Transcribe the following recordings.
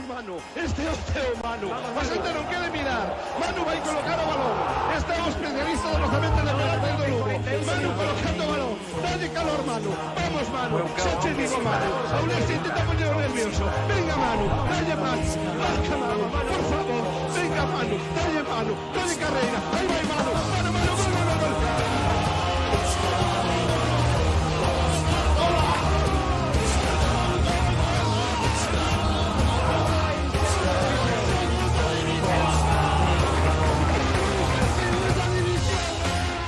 Vamos, Manu, este é o teu, Manu. A xente non quere mirar. Manu vai colocar o balón. Este é o especialista do lanzamento de pelotas do Lugo. Manu colocando o balón. Dalle calor, Manu. Vamos, Manu. Xa che digo, Manu. A Ulense intenta poñer o nervioso. Venga, Manu. Dalle, Manu. Marca, Manu. Por favor. Venga, Manu. Dalle, Manu. Dalle carreira. Aí vai, Manu. Manu, Manu, gol, gol, gol.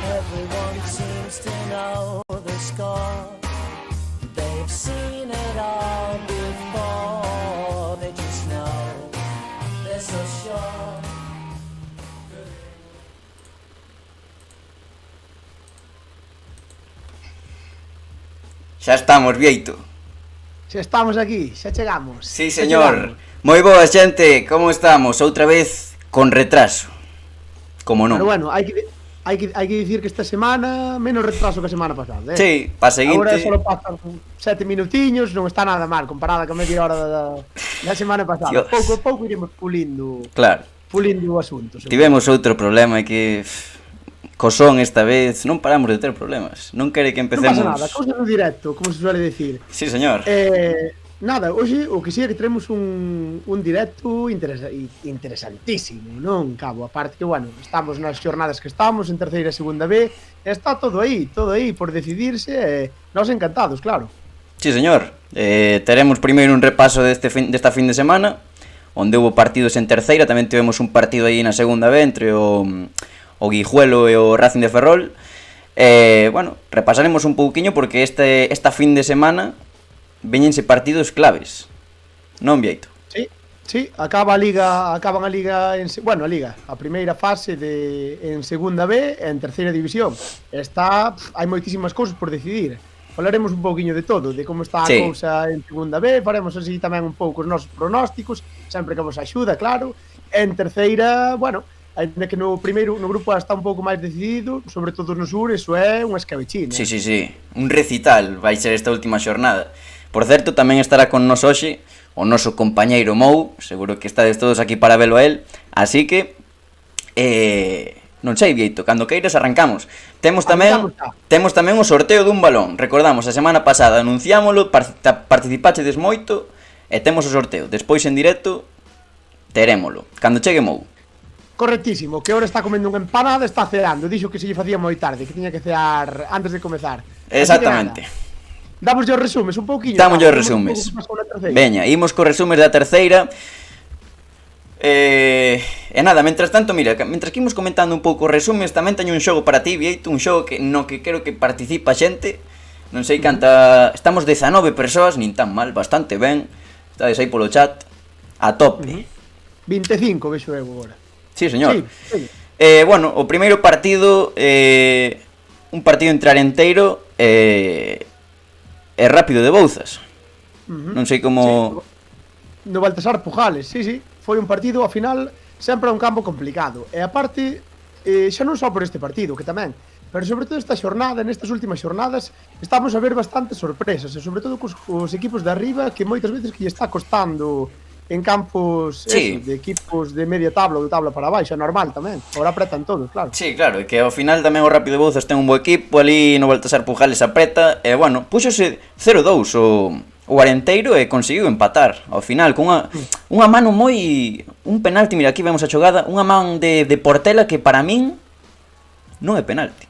Everyone seems to know the score. They've seen it all before. They just know they're so sure. Xa estamos, Vieito. Xa estamos aquí, xa chegamos. Sí, señor. Moi boa, xente, como estamos? Outra vez con retraso. Como non? Pero bueno, hai que dicir que esta semana menos retraso que a semana pasada, Sí, pa seguinte. Agora só pasan 7 minutiños, non está nada mal comparada con media hora da semana pasada. Dios. Pouco a pouco iremos pulindo o asunto. Tivemos outro problema que co son esta vez non paramos de ter problemas. Non quere que empecemos. Non pasa nada, cousa no directo, como se suele decir. Sí, señor. Nada, hoxe o que sí é que teremos un directo interesantísimo, non, Cabo? Aparte que, bueno, estamos nas xornadas que estamos, en terceira e segunda B, está todo aí por decidirse, nós encantados, claro. Sí, señor. Teremos primeiro un repaso desta fin de semana, onde houve partidos en terceira, tamén tivemos un partido aí na segunda B entre o Guijuelo e o Racing de Ferrol. Bueno, repasaremos un pouquiño porque esta fin de semana veñense partidos claves. Non, Vieito? Sí, acaban a Liga, a primeira fase en segunda B e en terceira división. Hai moitísimas cousas por decidir. Falaremos un pouquiño de todo, de como está a cousa en segunda B, faremos así tamén un pouco os nosos pronósticos, sempre que vos axuda, claro. En terceira, bueno, ainda que no grupo A está un pouco máis decidido, sobre todo no sur, eso é unha escabechina. Sí, un recital vai ser esta última xornada. Por certo, tamén estará con nos hoxe o noso compañeiro Mou, seguro que estades todos aquí para velo a él, así que non sei, Vieito, cando queiras arrancamos. Temos tamén o sorteo dun balón. Recordamos, a semana pasada anunciámolo, participachedes moito e temos o sorteo. Despois en directo terémolo, cando chegue Mou. Correctísimo, que ahora está comendo unha empanada, está ceando. Dixo que se lle facía moi tarde, que tiña que cear antes de comezar. Exactamente. Damos os resumes un pouquiño. Damos os resumes. Veña, imos co resumes da terceira. E nada, mentras tanto, mira, mentras que imos comentando un pouco os resumes, tamén teño un xogo para ti, Vieito, un xogo no que creo que participa xente. Non sei canta, estamos 19 persoas, nin tan mal, bastante ben. Estades aí polo chat, a tope. 25, vexo eu agora. Sí, señor. Sí. Bueno, o primeiro partido, un partido entre Arenteiro e Rápido de Bouzas. Non sei como... Sí, no Baltasar Pujales, sí. Foi un partido, ao final, sempre un campo complicado. E aparte, xa non só por este partido, que tamén, pero sobre todo esta xornada, nestas últimas xornadas, estamos a ver bastantes sorpresas, e sobre todo cos equipos de arriba, que moitas veces que lle está costando en campos de equipos de media tabla ou de tabla para baixo, normal tamén. Agora apretan todos, claro. Sí, claro, e que ao final tamén o Rápido de Bouzas ten un bo equipo, ali no Baltasar Pujales apreta, e bueno, puxose 0-2 o Arenteiro e conseguiu empatar ao final con unha mano moi... un penalti, mira, aquí vemos a xogada, unha man de Portela que para min non é penalti.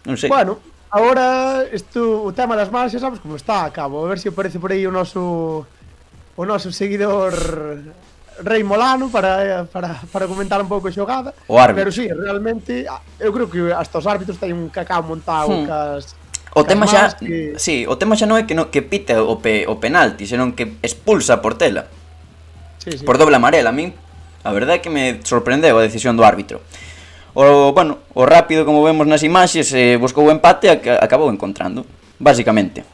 Non sei. Bueno, agora o tema das mans, xa sabes como está, Cabo, a ver se aparece por aí o noso seguidor Rei Molano para comentar un pouco a xogada. O árbitro. Pero sí, realmente eu creo que hasta os árbitros teñen un cacao montado cas o tema xa, sí, o tema xa non é que pite o penalti, senón que expulsa a Portela. Sí. Por doble amarela, a min a verdade é que me sorprendeu a decisión do árbitro. O Rápido, como vemos nas imaxes, buscou o empate e acabou encontrando, basicamente.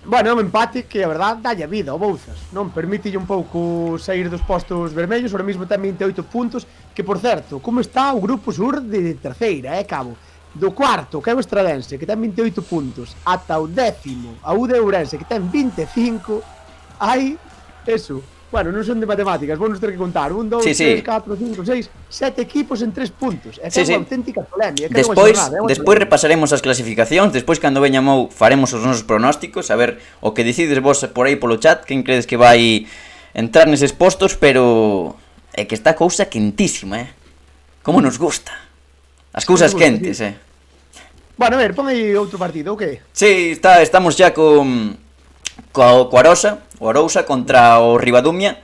Bueno, é un empate que, a verdade, dalle a vida ao Bouzas. Non permítelle un pouco sair dos postos vermellos, ahora mesmo ten 28 puntos, que, por certo, como está o grupo sur de terceira, Cabo? do cuarto, que é o Estradense, que ten 28 puntos, ata o décimo, a U de Ourense, que ten 25, hai, eso, bueno, non son de matemáticas, vou nos ter que contar, 1, 2, Sí, 3, sí. 4, 5, 6, 7 equipos en 3 puntos, é que Sí, é unha sí. auténtica polémica, é que é unha Despois, xornada, é unha despois xornada. repasaremos as clasificacións, despois cando veña Mou faremos os nosos pronósticos, a ver o que decides vos por aí polo chat, quen credes que vai entrar neses postos, pero é que está a cousa quentísima, Como nos gusta. As cousas Nos gusta, quentes, sí. Bueno, a ver, pon aí outro partido, o que? Sí, estamos xa co Arousa contra o Ribadumia,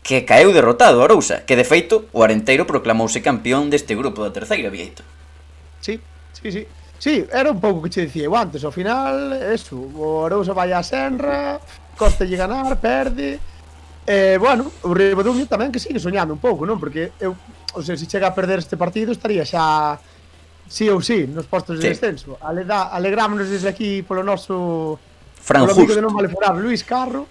que caeu derrotado o Arousa, que de feito o Arenteiro proclamouse campeón deste grupo da terceira, Vieito. Sí, sí, sí. Sí, era un pouco que che dicía eu antes, ao final, eso, o Arousa vai á Senra, costalle ganar, perde. Bueno, o Ribadumia tamén que sigue soñando un pouco, non? Porque eu, o sea, se chega a perder este partido estaría xa sí ou sí nos postos de Sí. descenso. Alegrámonos desde aquí polo noso Fran polo amigo Just. de non vale furar, Luis Carro,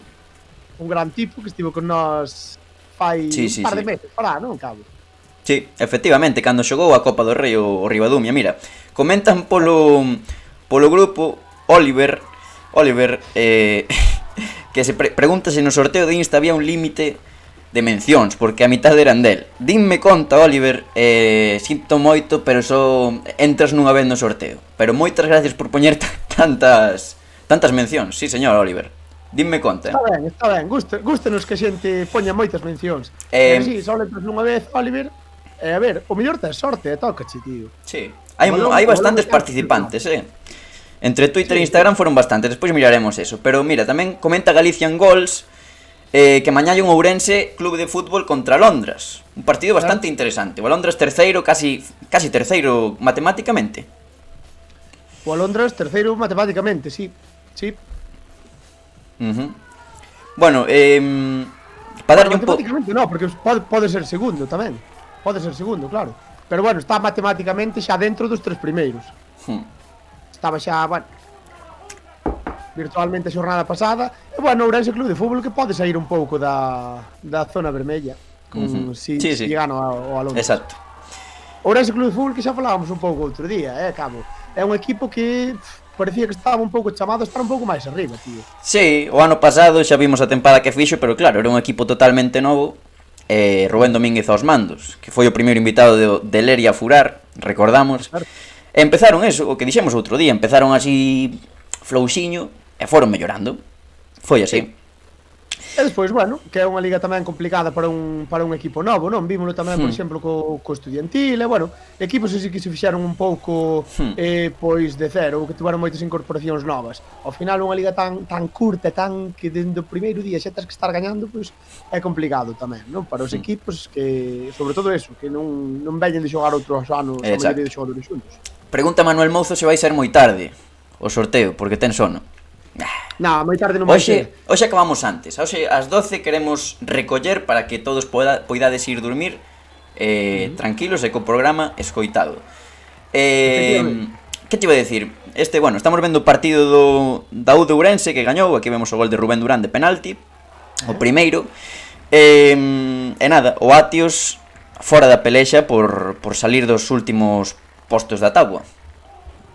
un gran tipo que estivo con nós fai Sí, un sí, par de sí. meses, para, non, cabo? Sí, efectivamente, cando xogou a Copa do Rei o Ribadumia, mira, comentan polo grupo Oliver, que se pregunta se no sorteo de Insta había un límite de mencións, porque a mitad eran del. Dinme conta, Oliver, sinto moito, pero só entras nunha vez no sorteo. Pero moitas gracias por poñer tantas mencións, sí señor, Oliver. Dinme conta. Está ben, gústanos que a xente poña moitas mencións. Si, só entras nunha vez, Oliver. A ver, o mellor tes sorte, tócache, tío. Sí, hai bastantes participantes, Entre Twitter e Instagram foron bastantes, despois miraremos eso. Pero mira, tamén comenta Galician Goals que mañá hai un Ourense Club de Fútbol contra Londras. Un partido bastante interesante. O Londras terceiro, casi terceiro matemáticamente. O Alondras terceiro matemáticamente, sí. Sí. Bueno, para darlle un pouco... Matemáticamente non, porque pode ser segundo tamén. Pode ser segundo, claro. Pero bueno, está matemáticamente xa dentro dos 3 primeiros. Estaba xa, bueno, virtualmente a xornada pasada. E bueno, Ourense Club de Fútbol que pode sair un pouco da zona vermella con, si gana o Alondras. Exacto. Ourense Club de Fútbol que xa falábamos un pouco outro día, cabo. É un equipo que parecía que estaba un pouco chamado a estar un pouco máis arriba, tío. Sí, o ano pasado xa vimos a tempada que fixo, pero claro, era un equipo totalmente novo. Rubén Domínguez aos mandos, que foi o primeiro invitado de Leria a furar, recordamos. Claro. E empezaron eso, o que dixemos outro día, empezaron así flouxiño e foron mellorando. Foi así. E despois, bueno, que é unha liga tamén complicada para un equipo novo, non? Vímolo tamén, por exemplo, co Estudiantil, e bueno, equipos así que se fixeron un pouco pois de cero, que tiveron moitas incorporacións novas. Ao final unha liga tan curta, tan que dende o primeiro día xa tens que estar gañando, pois é complicado tamén, non? Para os equipos que, sobre todo eso, que non veñen de xogar outros anos a maioría de xogadores xuntos. Pregunta Manuel Mouzo se vai ser moi tarde o sorteo, porque ten sono. Non, moi tarde non vai ser. Hoxe acabamos antes. Hoxe ás 12 queremos recoller para que todos poidades ir dormir tranquilos e co programa escoitado. Que te iba a decir? Bueno, estamos vendo o partido da U de Ourense que gañou. Aquí vemos o gol de Rubén Durán de penalti, o primeiro. E nada, o Atios fora da pelexa por salir dos últimos postos da táboa.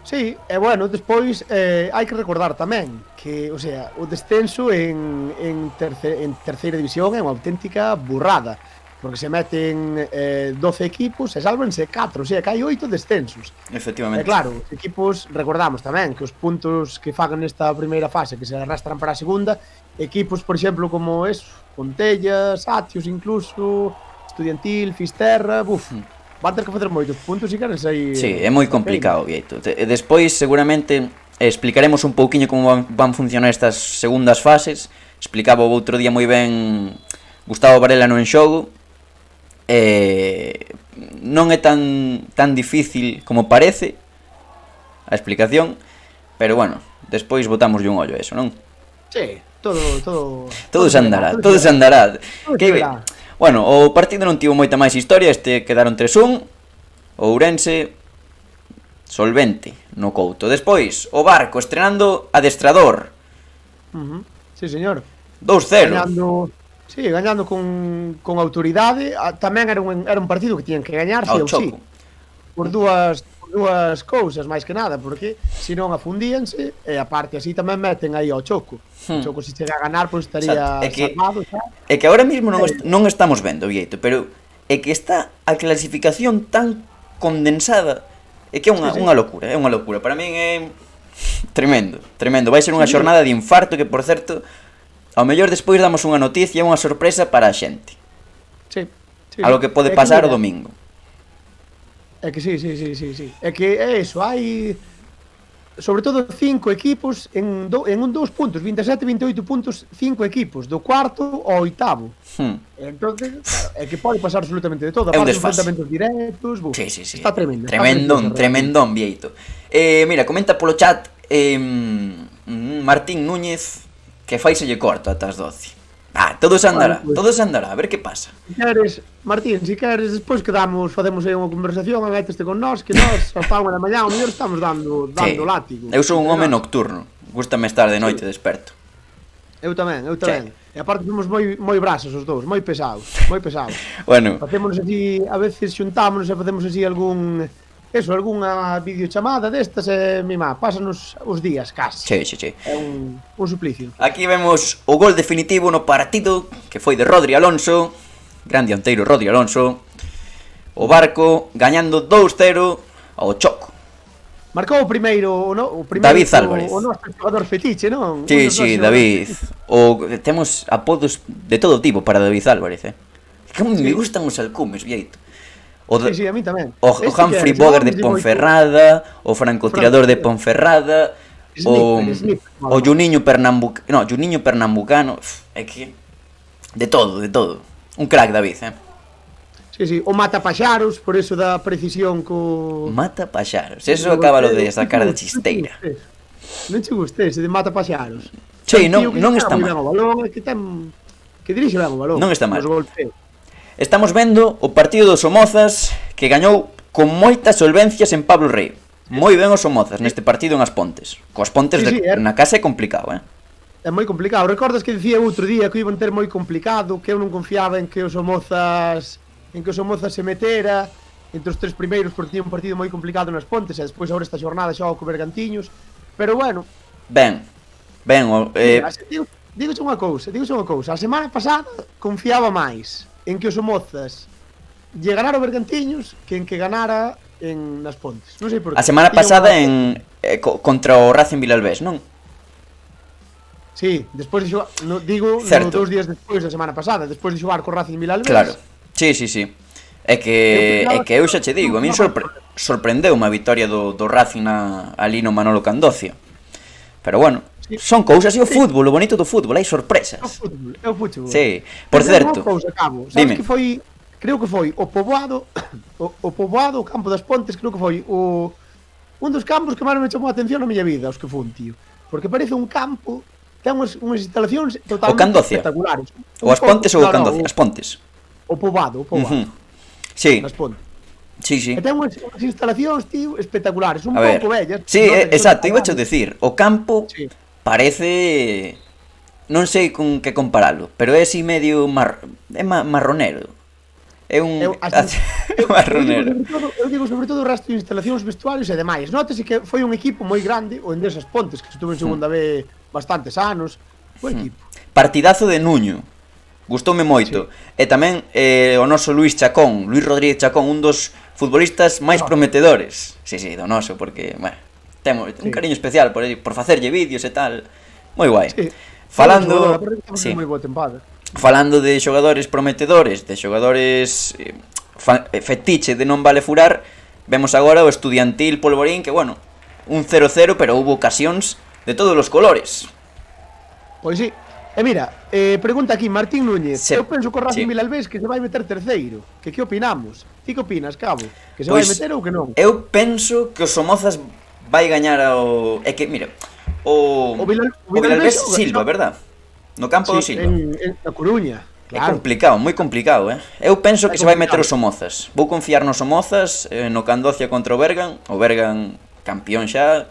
Sí, e bueno, despois hai que recordar tamén que, o sea, o descenso en terceira división é unha auténtica burrada, porque se meten 12 equipos e sálvanse 4, o sea, que hai 8 descensos. Efectivamente. E claro, os equipos, recordamos tamén que os puntos que fagan nesta primeira fase que se arrastran para a segunda, equipos, por exemplo, como Pontellas, Atios incluso, Estudiantil, Fisterra, van ter que facer moitos puntos se queren sair. Sí, é moi complicado, Vieito. Despois, seguramente, explicaremos un pouquiño como van funcionar estas segundas fases. Explicaba o outro día moi ben Gustavo Varela no En Xogo. Non é tan difícil como parece a explicación, pero bueno, despois botámoslle un ollo a eso, non? Sí, todo se andará. Bueno, o partido non tivo moita máis historia, quedaron 3-1, o Ourense solvente no Couto. Despois, o Barco estrenando adestrador. Sí, señor. 2-0. Gañando con autoridade. Tamén era un partido que tiñan que gañar, sí ou sí. por dúas cousas, máis que nada, porque senón afundíanse, e aparte así tamén meten aí ao Choco. O Choco se chega a ganar, pois estaría salvado, xa. É que agora mesmo non estamos vendo, Vieito, pero é que está a clasificación tan condensada, é que é unha locura, é unha locura. Para min é tremendo, tremendo. Vai ser unha xornada de infarto que, por certo, ao mellor despois damos unha noticia, unha sorpresa para a xente. Sí. Algo que pode pasar o domingo. É que sí. É que é eso, hai sobre todo 5 equipos en 2 puntos, 27 e 28 puntos, 5 equipos, do cuarto ao oitavo. Entonces, claro, é que pode pasar absolutamente de todo, aparte enfrentamentos directos, sí. Está tremendo. Tremendón, Vieito. Mira, comenta polo chat Martín Núñez que faiselle corto ata as 12. Todo se andará, a ver que pasa. Si queres, Martín, si queres, despois facemos aí unha conversación, meteste con nós, que nós, a unha da mañá, ao mellor estamos dando látigo. Eu sou un home nocturno, gústame estar de noite desperto. Eu tamén. E aparte somos moi brasos os dous, moi pesados. Bueno. Facémonos así, a veces xuntámonos e facemos así algunha videochamada destas e pásanos os días casi. Sí. É un suplicio. Aquí vemos o gol definitivo no partido que foi de Rodri Alonso, gran dianteiro Rodri Alonso. O Barco gañando 2-0 ao Choco. Marcou o primeiro David Álvarez. O noso xogador fetiche, non? Sí, David. Temos apodos de todo tipo para David Álvarez, Como me gustan os alcumes, Vieito. Sí, a mí tamén. O Humphrey Bogart de Ponferrada, o francotirador de Ponferrada, o Juninho Pernambucano, é que de todo. Un crack, David, Sí, o mata paxaros, por eso da precisión co mata paxaros. Eso acábalo de sacar de chisteira. Non che guste ese de mata paxaros. Sí, non está mal. Que dirixe ben o balón. Non está mal. Estamos vendo o partido dos Somozas que gañou con moitas solvencias en Pablo Rei. Moi ben os Somozas neste partido en As Pontes. Coas Pontes na casa é complicado, É moi complicado. Recordas que dicía outro día que iban ter moi complicado, que eu non confiaba en que os Somozas se metera entre os tres primeiros porque tiña un partido moi complicado nas Pontes e despois agora esta xornada xoga co Bergantiños. Pero bueno. Ben. Digoche unha cousa. A semana pasada confiaba máis en que os Somozas lle ganara o Bergantiños que en que ganara nas Pontes. Non sei por que. A semana pasada contra o Racing Vilalbés, non? Sí, despois de xogar, digo, 2 días despois da semana pasada, despois de xogar co Racing Vilalbés. Claro. Sí. É que eu xa che digo, a min sorprendeu-me a vitoria do Racing ali no Manolo Candocio. Pero bueno, son cousas e o fútbol, o bonito do fútbol, hai sorpresas. É o fútbol. Sí, por certo. Sabes que foi, creo que foi o poboado, o campo das Pontes, creo que foi un dos campos que máis me chamou a atención na miña vida, os que fun, tío. Porque parece un campo, ten unhas instalacións totalmente espectaculares. O As Pontes ou o Candocio? As Pontes. O poboado. Sí. As Pontes. Sí. E ten unhas instalacións, tío, espectaculares, un pouco bellas. Sí, exacto, iba a decir, o campo parece, non sei con que comparalo, pero é así medio marronero. É un marronero. Eu digo sobre todo o resto de instalacións, vestuarios e demais. Nótese que foi un equipo moi grande, o Endesas Pontes, que estuvo en segunda B bastantes anos. Bo equipo. Partidazo de Nuño. Gustoume moito. E tamén o noso Luis Rodríguez Chacón, un dos futbolistas máis prometedores. Sí, do noso, porque, temos un cariño especial por facerlle vídeos e tal. Moi guai. Falando de xogadores prometedores, de xogadores fetiche de non vale furar, vemos agora o Estudiantil Polvorín, que bueno, un 0-0, pero houve ocasións de todos os colores. Pois sí. E mira, pregunta aquí Martín Núñez. Eu penso que o Racing Vilalbés que se vai meter terceiro. Que opinamos? Ti que opinas, Cabo? Que se vai meter ou que non? Eu penso que os Somozas vai gañar ao... É que, mira, o Vilalbés Silva, verdad? No campo do Silva. Na Coruña. É complicado, moi complicado, Eu penso que se vai meter os Somozas. Vou confiar nos Somozas, no Candocia contra o Bergan campeón xa.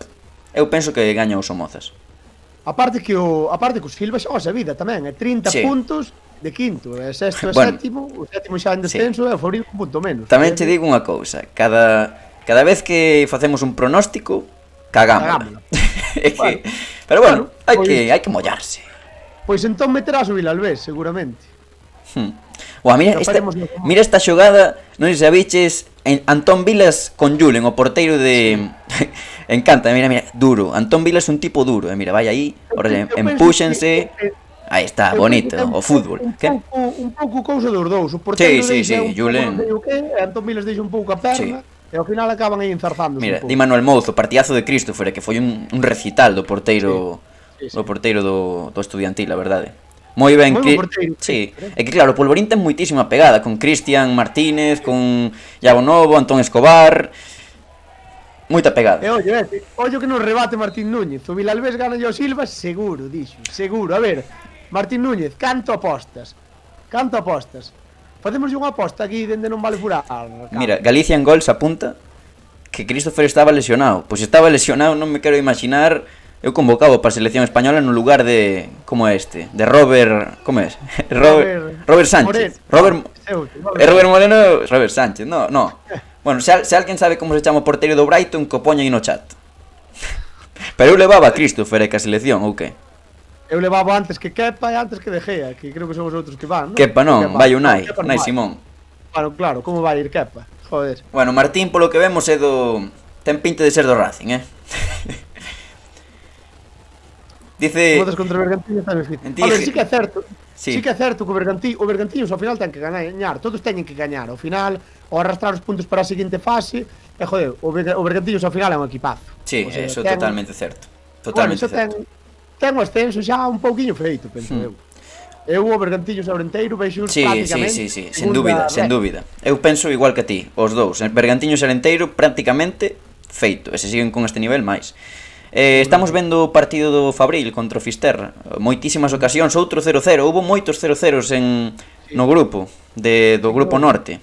Eu penso que gaña os Somozas. Aparte que o Silva xoga a vida tamén, é 30 puntos de quinto, é sexto e sétimo, o sétimo xa en descenso e o favorito un punto menos. Tamén te digo unha cousa, cada cada vez que facemos un pronóstico, cagámola. É que, pero bueno, hai que mollarse. Pois entón meterás o Vilalbés, seguramente. Buah, mira esta xogada, non sei se aviches, Antón Vilas con Julen, o porteiro de... Encanta, mira, duro. Antón Vilas é un tipo duro, mira, vai aí, ahora empúxense. Aí está, bonito, o fútbol. Un pouco cousa dos dous. O porteiro sí, Julen. Antón Vilas deixa un pouco a perna, e ao final acaban aí enzarzando. Mira, di Manuel Mouzo, partidazo de Christopher, que foi un recital do porteiro do porteiro do Estudiantil, a verdade. Moi ben, sí. É que claro, o Polvorín ten moitísima pegada con Cristian Martínez, con Iago Novo, Antón Escobar. Moita pegada. E ollo que nos rebate Martín Núñez. O Vilalbés gana o Silva, seguro, dixo. Seguro. A ver, Martín Núñez, canto apostas? Facemos unha aposta aquí dende non vale furar. Mira, Galicia en Gols apunta que Christopher estaba lesionado. Pois estaba lesionado, non me quero imaginar. Eu convocaba para a selección española no lugar de... Como é este? De Robert... Como é? Robert Sánchez. Robert Moreno... Robert Sánchez, no. Bueno, se alguén sabe como se chama o porteiro do Brighton, que o poña aí no chat. Pero eu levaba a Christopher e que a selección, ou que? Eu levaba antes que Kepa e antes que De Gea, que creo que son os outros que van, non? Kepa non, vai Unai Simón. Bueno, claro, como vai ir Kepa? Joder. Bueno, Martín, polo que vemos, é do... Ten pinta de ser do Racing, Dice... Modas contra o Bergantiños está difícil. A ver, sí que é certo. Sí que é certo que o Bergantiños ao final ten que gañar. Todos teñen que gañar. Ao final, ou arrastrar os puntos para a seguinte fase. E, joder, o Bergantiños ao final é un equipazo. Sí, o sea, eso é totalmente certo. Totalmente certo. Ten o ascenso xa un pouquiño feito, penso eu. Eu o Bergantiños Ourenteiro veixo prácticamente... Sí, sen dúbida. Eu penso igual que a ti, os dous. Bergantiños Ourenteiro prácticamente feito. E se siguen con este nivel, máis. Estamos vendo o partido do Fabril contra o Fisterra. Moitísimas ocasións, outro 0-0. Houbo moitos 0-0s no grupo do Grupo Norte.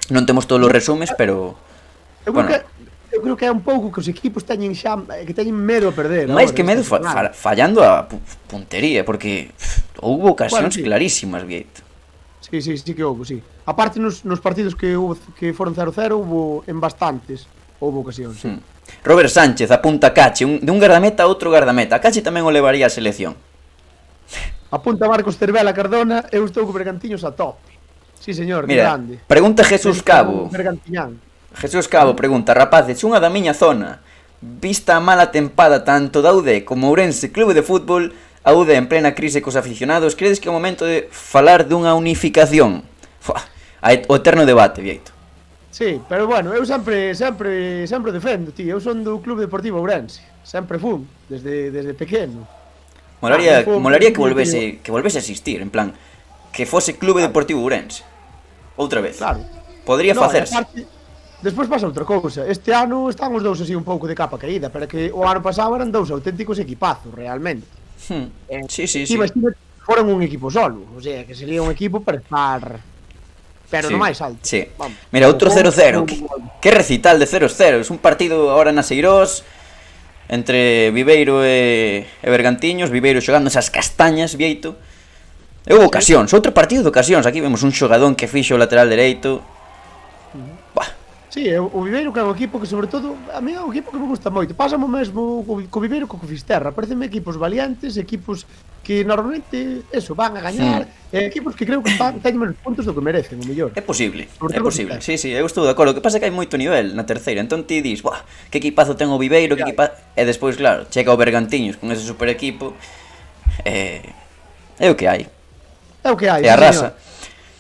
Non temos todos os resumes, pero... Eu creo que é un pouco que os equipos teñen xa que teñen medo a perder. Máis que medo fallando a puntería, porque houbo ocasións clarísimas, Vieito. Sí que houbo, sí. A parte nos partidos que foron 0-0 houbo en bastantes. Houbo ocasións, sí. Robert Sánchez apunta a Cache, de un gardameta a outro gardameta. A Cache tamén o levaría a selección. Apunta Marcos Cervela Cardona, eu estou co Bergantiños a tope. Sí, señor, mira, grande. Pregunta Jesús Cabo. Jesús Cabo pregunta: rapaces, unha da miña zona. Vista a mala tempada tanto da UD como Ourense Clube de Fútbol, a UD en plena crise cos aficionados, credes que é o momento de falar dunha unificación? O eterno debate, Vieito. Sí, pero bueno, eu sempre defendo, tío. Eu son do Club Deportivo Ourense. Sempre fun, desde pequeno. Molaría que volvese a existir, en plan, que fose Club Deportivo Ourense. Outra vez. Claro. Podría facerse. Despois pasa outra cousa. Este ano están os dous así un pouco de capa caída, pero que o ano pasado eran dous auténticos equipazos, realmente. Sí. Foron un equipo solo, o sea, que sería un equipo para estar... Pero no máis alto. Sí. Mira, outro 0-0. Que recital de 0-0. É un partido ahora na Seirós entre Viveiro e Bergantiños. Viveiro xogando esas castañas, Vieito. E houve ocasións, outro partido de ocasións. Aquí vemos un xogadón que fixo o lateral dereito. Sí, o Viveiro que é un equipo que, sobre todo, a mí é un equipo que me gusta moito. Pásame mesmo co Viveiro co Fisterra. Pareceme equipos valientes, equipos que normalmente, van a gañar, equipos que creo que teñen menos puntos do que merecen, o mellor. É posible. Sí, eu estou de acordo. O que pasa é que hai moito nivel na terceira. Entón ti dis, que equipazo ten o Viveiro, que equipazo... E despois, claro, chega o Bergantiños con ese super equipo. É o que hai. E arrasa.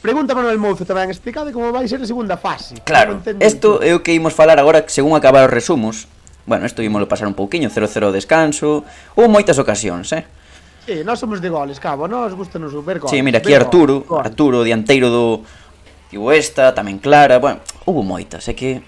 Pregunta Manuel Mouzo tamén, explicade como vai ser a segunda fase. Claro, isto é o que imos falar agora, según acabar os resumos. Bueno, isto ímoslo pasar un pouquiño, 0-0 descanso. Houve moitas ocasións, Sí, nós somos de goles, Cabo, nós gustanos ver goles. Sí, mira, aquí Arturo, dianteiro do Esta, tamén Clara, bueno, houve moitas, é que...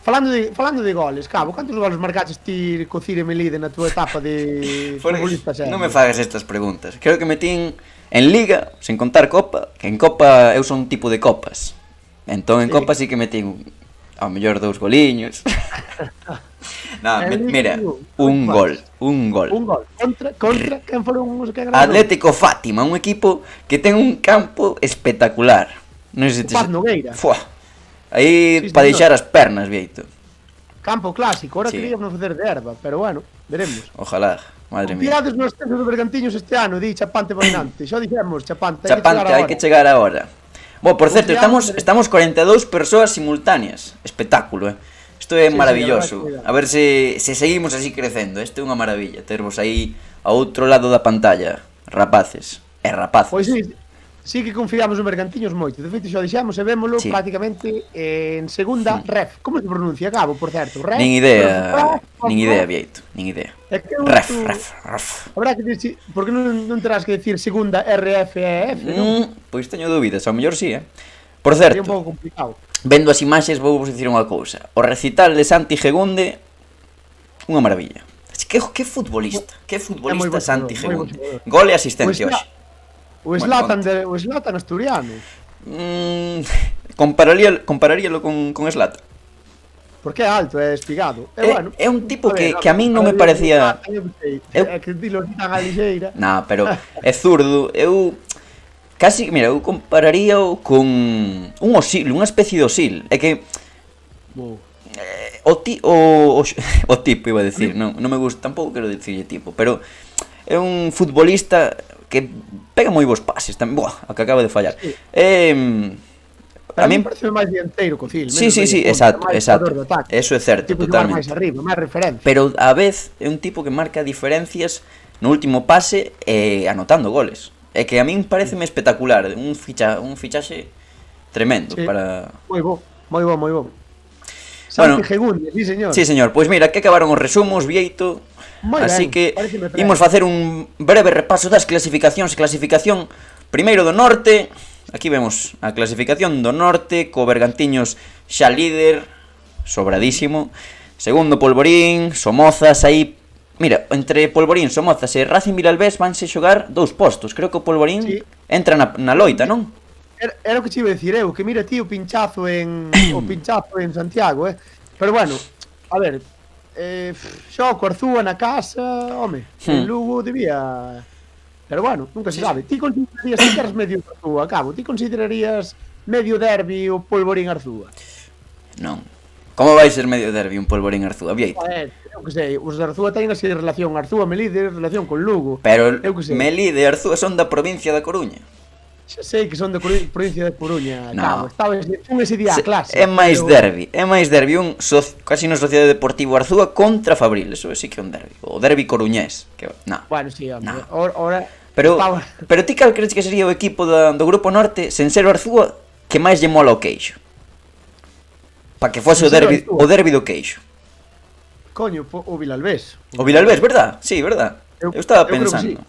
Falando de goles, Cabo, cantos goles marcaches ti co Cire Melide na tua etapa de futbolista sério? Non me fagas estas preguntas. Creo que metín en Liga, sen contar Copa, que en Copa eu son un tipo de copas. Entón en Copa sí que metín ao mellor 2 goliños. Mira, un gol. Contra quen foron os que agradaron? Atlético Fátima, un equipo que ten un campo espectacular. Non sei se Paz Nogueira. Aí Sí, para señor. deixar as pernas, Vieito. Campo clásico, ahora Sí. queríamos facer de erva, pero bueno, veremos. Ojalá, madre mía. Confiades nos tesos de Bergantiños este ano, di Chapante Bainante. Xa dixemos, Chapante, Chapante, hai que chegar agora. Bueno, por certo, estamos 42 persoas simultáneas. Espectáculo, Isto é Sí, maravilloso. sí, a verdade, A ver se seguimos así crecendo. Isto é unha maravilla. Tervos aí ao outro lado da pantalla, rapaces e rapazas. Pois sí que confiamos en Bergantiños moito. De feito, xa dixemos e vémolo Sí. prácticamente en segunda ref. Como se pronuncia, Cabo, por certo? Ref? Nin idea, Vieito, nin idea. É que eu- Ref. Habrá que dicir, porque non terás que decir segunda RFEF, non? Pois teño dúbidas, ao mellor sí, Por Sería un certo, pouco complicado. vendo as imaxes vou vos dicir unha cousa. O recital de Santi Gegunde, unha maravilla. Que futbolista, moi bo Santi xogador, moi bo Gegunde. xogador. Gol e asistencia Pois hoxe. O Zlatan asturiano. Compararíalo con Zlatan. Porque é alto, é espigado. E É- bueno, é un tipo ver, que a min non me parecía- Eu- É que dilo tan a lixeira. Nah, pero é zurdo. Eu casi, mira, eu compararíao con un osil, unha especie de osil. É que o tipo iba a decir, non me gusta, tampouco quero dicirlle tipo, pero é un futbolista que pega moi bons pases tamén. Buah, a que acaba de fallar. Sí. A min parece máis dianteiro co Cil. Sí, exacto. Eso é certo, Tipo xogar máis totalmente. arriba, máis referencia. Pero a vez é un tipo que marca diferencias no último pase e anotando goles. É que a min pareceme espectacular, un fichaxe tremendo Sí. para... Moi bo, moi bo, moi bo. Bueno, Santi Gegunde, sí, señor. Sí, señor, pois mira, que acabaron os resumos, Vieito. Moi Así ben, que paréceme ben. imos facer un breve repaso das clasificacións. Clasificación primeiro do norte. Aquí vemos a clasificación do norte, co Bergantiños xa líder, sobradísimo. Segundo Polvorín, Somozas aí. Mira, entre Polvorín, Somozas e Racing Vilalbés vanse xogar 2 postos. Creo que o Polvorín Sí. entra na loita, non? Era o que te iba a decir eu, que mira ti o pinchazo en Santiago, Pero bueno, a ver, xa co Arzúa na casa, home, en Lugo debía... Pero bueno, nunca se sabe. Ti considerarías que eres medio Arzúa, Cabo? Ti considerarías medio derbi o Polvorín Arzúa? Non. Como vai ser medio derbi un Polvorín Arzúa, Vieito? Eu que sei, os de Arzúa teñen así relación Arzúa, Melide, relación con Lugo. Pero Eu que sei. Melide e Arzúa son da provincia da Coruña. Xa sei que son de provincia de Coruña, No. Cabo. Estaba ese día a clase. É máis pero- derbi, casi no Sociedade Deportivo Arzúa contra Fabril, eso sí que é un derbi, o derbi coruñés, que no. Bueno, sí, home. No. Ahora Pero estaba- pero ti cal crees que sería o equipo do Grupo Norte sen ser o Arzúa que máis lle mola o queixo? Pa que fose o Sen ser o derbi, Arzúa. o derbi do queixo. Coño, o Vilalbés. O Vilalbés, verdad? Sí, verdad. Eu estaba eu creo que pensando. sí.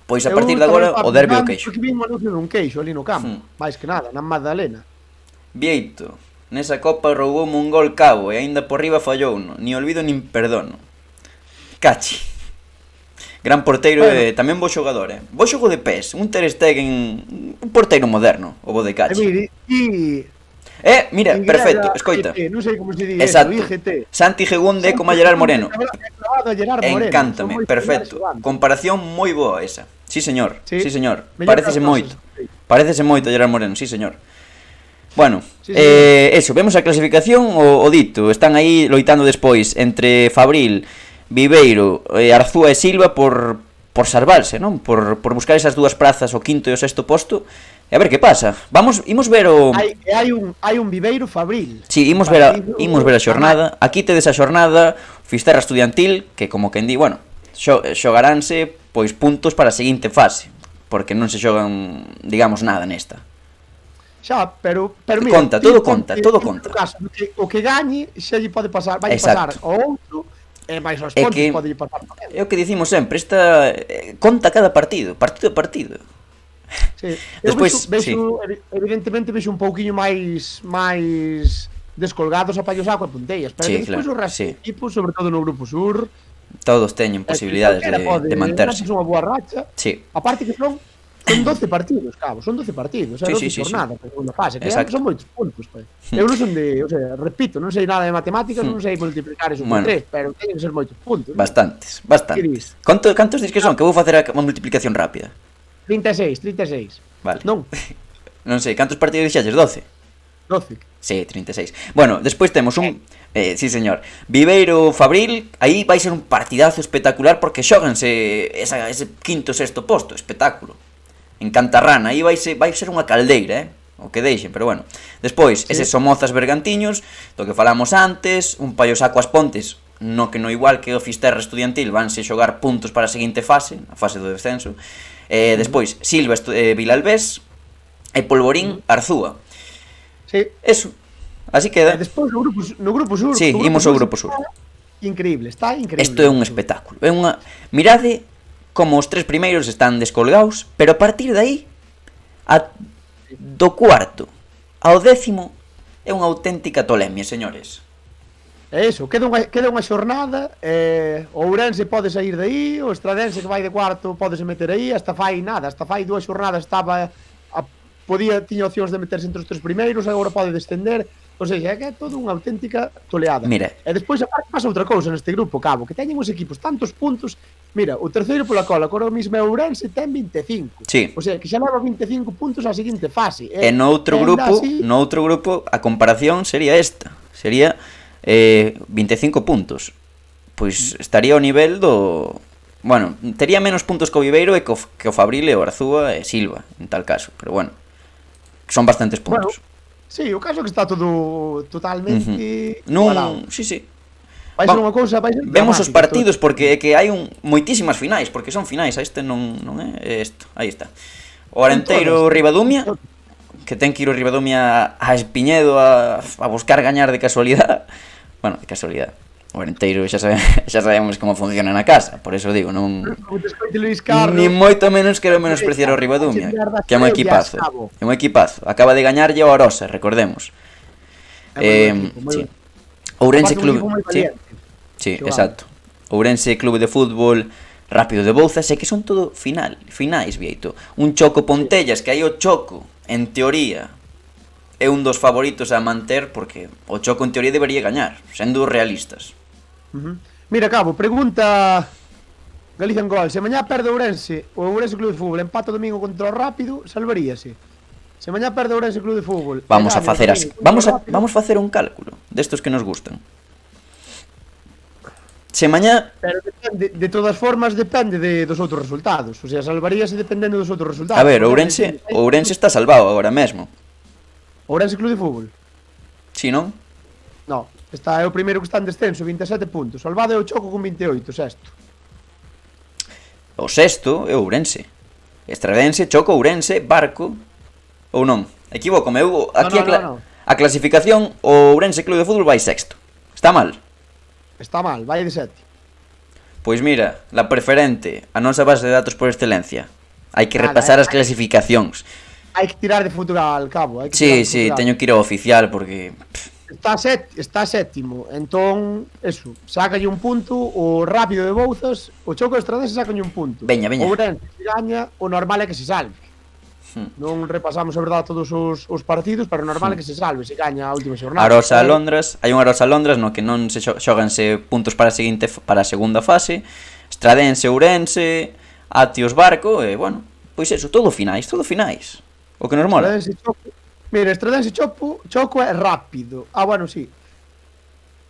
Pois a partir de agora o derbi do queixo. Porque vimos anuncio dun queixo ali no campo, máis que nada, na Magdalena. Vieito, nesa copa rouboume un gol Cabo e aínda por riba fallouno, ni olvido nin perdono. Cachi. Gran porteiro e tamén bo xogador, Bo xogo de pés, un Ter Stegen, un porteiro moderno, o bo de E Cachi. mire, e Mira, en perfecto, griega, escoita. non sei como se di Exacto. eso, IGT. Santi Gegunde como a Gerard Moreno. Clavado a Gerard Moreno. Encántame, Son moi perfecto. similares xogando. Comparación moi boa esa. Sí, señor. Sí. Sí, señor. Mellor Parécese das moito. nosas, sí. Parécese moito a Gerard Moreno, sí, señor. Bueno, Sí, eso, vemos a clasificación o dito. Están aí loitando despois entre Fabril, Viveiro, Arzúa e Silva por salvarse, non? Por buscar esas dúas prazas, o quinto e o sexto posto. E a ver que pasa. Imos ver o... Hai un Viveiro Fabril. Sí, imos ver a xornada. Aquí tedes a xornada Fisterra Estudiantil, que como quen di, bueno, xogaránse pois puntos para a seguinte fase, porque non se xogan, digamos, nada nesta. Xa, pero mira, Conta, todo conta, todo conta. Caso, o que gañe xa lle pode pasar, vai Exacto. pasar ao outro e máis aos É pontos que pode pasar tamén. É o que dicimos sempre, esta conta cada partido a partido. Sí. Despois, vexo evidentemente vexo un pouquiño máis descolgados a Pallosaco e Puntellas, pero Sí, despois claro, o resto sí. do equipo, sobre todo no grupo sur, Todos teñen posibilidades de manterse. É unha boa racha. Sí. Aparte que son 12 partidos, Cabo, son 12 partidos, Sí, 12 sí, jornadas, na segunda fase, que Exacto. son moitos puntos, pues. Eu non son de, o sea, repito, non sei nada de matemáticas, non sei multiplicar eso Bueno. por 3, pero teñen que ser moitos puntos. Bastantes. Que dis? Cantos dis que son? Que vou facer a multiplicación rápida. 36. Vale. Non, Non sei, cantos partidos dixaches? 12. 12. Sí, 36. Bueno, despois temos un... sí, señor. Viveiro Fabril, aí vai ser un partidazo espectacular porque xóganse ese quinto, sexto posto, espectáculo. En Cantarrana, aí vai ser unha caldeira, o que deixen, pero bueno. Despois, sí. Eses Somozas Bergantiños, do que falamos antes, un Paiosaco As Pontes, no que no igual que o Fisterra Estudiantil vanse xogar puntos para a seguinte fase, a fase do descenso. Despois, Silva Vilalbés e Polvorín Arzúa. Sí. Eso. Así queda. Despois no grupo sur. Sí, imos ao grupo sur. Increíble, está increíble. Isto é un espectáculo. É unha mirade como os tres primeiros están descolgados, pero a partir de aí do cuarto ao décimo é unha auténtica tolemia, señores. É iso, queda unha xornada, o Ourense pode sair de aí, o Estradense que vai de cuarto podese meter aí, hasta fai 2 xornadas tiña opcións de meterse entre os tres primeiros, agora pode descender, ou seja, é que é toda unha auténtica toleada. Mira. E despois aparte pasa outra cousa neste grupo, Cabo, que teñen os equipos tantos puntos, mira, o terceiro pola cola, agora mismo é Ourense, ten 25. Sí. O sea, que xa leva 25 puntos á seguinte fase. E no outro grupo, a comparación sería esta, sería 25 puntos. Pois estaría ao nivel do... Bueno, tería menos puntos que o Viveiro e que o Fabril e o Arzúa e Silva, en tal caso, pero bueno, son bastantes puntos. Bueno, sí, o caso é que está todo totalmente non, sí. Vai ser unha cousa, vemos os partidos todo. Porque é que hai moitísimas finais, porque son finais, a este non é isto, aí está. O Arenteiro Ribadumia, que ten que ir o Ribadumia a Espiñedo a buscar gañar de casualidade. Bueno, de casualidade. O Arenteiro xa sabemos como funciona na casa, por eso digo, non... Ni moito menos quero menospreciar o Ribadumia, que é un equipazo. É un equipazo. Acaba de gañarlle o Arosa, recordemos. Sí. Ourense Club... Sí, exacto. Ourense Club de Fútbol, Rápido de Bouzas, é que son todo finais, Vieito. Un Choco Pontellas, que aí o Choco, en teoría, é un dos favoritos a manter, porque o Choco en teoría debería gañar, sendo realistas. Mira, Cabo, pregunta Galicia en Gol. Se mañá perde Ourense o Ourense Club de Fútbol empata domingo contra o Rápido, salvaríase. Se mañá perde Ourense Club de Fútbol, vamos a facer un cálculo destos que nos gustan. Se mañá... Pero depende, de todas formas depende dos outros resultados. O sea, salvaríase dependendo dos outros resultados. A ver, Ourense está salvado agora mesmo. Ourense Club de Fútbol? Si, non? No, é o primeiro que está en descenso, 27 puntos. Salvado é o Choco con 28, sexto. O sexto é Ourense. Estradense, Choco, Ourense, Barco. Ou non? Equivócome, aquí no. A clasificación, o Ourense Club de Fútbol vai sexto. Está mal? Está mal, vai de 7. Pois mira, la preferente, a nosa base de datos por excelencia. Hai que repasar as clasificacións. Hai que tirar de Futural, Cabo. Sí, teño que ir ao oficial porque... Está sétimo, entón, eso, sácalle un punto, o Rápido de Bouzas, o Choco de Estradense sácalle un punto. Veña. O Ourense, se gaña, o normal é que se salve. Non repasamos a verdade todos os partidos, pero o normal é que se salve, se gaña a última xornada. Arosa Alondras, hai un Arosa Alondras no que non se xoganse puntos para a segunda fase. Estradense, Ourense, Atios Barco, e bueno, pois eso, todo finais. O que nos mola. Mira, Estradense Choco é Rápido. Ah, bueno, sí.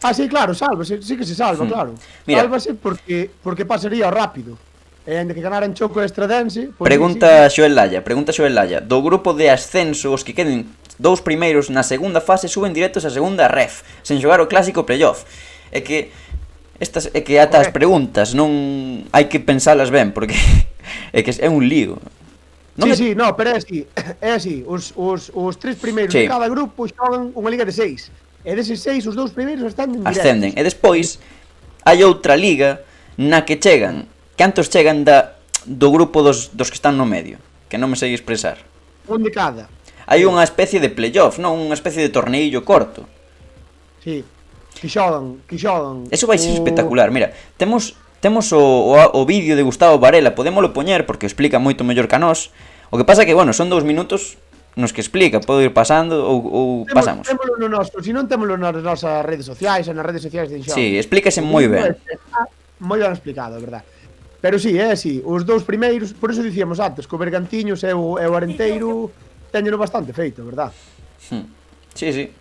Ah, sí, claro, sálvase, sí que se salva, claro. Mira, sálvase porque pasaría o Rápido. E ainda que ganaran Choco e Estradense, pues Pregunta Xoel Laya, do grupo de ascenso, os que queden dous primeiros na segunda fase suben directos a segunda ref, sen xogar o clásico playoff. É que ata as preguntas non hai que pensalas ben, porque é que é un lío. Sí, pero é así, os tres primeiros de cada grupo xogan unha liga de 6. E deses 6, os dous primeiros ascenden. E despois hai outra liga na que chegan. Cantos chegan do grupo dos que están no medio? Que non me sei expresar. Un de cada. Hai unha especie de playoff, non? Unha especie de torneillo corto. Sí, que xogan. Eso vai ser espectacular. Mira, temos o vídeo de Gustavo Varela, podémolo poñer porque explica moito mellor que a nós. O que pasa que, bueno, son 2 minutos nos que explica, podo ir pasando ou pasamos. Témolo no noso, se non témolo nas nosas redes sociais, nas redes sociais de Enxón. Sí, explícase moi ben. Moi ben explicado, verdad. Pero sí, é así, os dous primeiros, por eso dicíamos antes, que o Bergantiños e o Arenteiro teñeno bastante feito, verdad? Sí.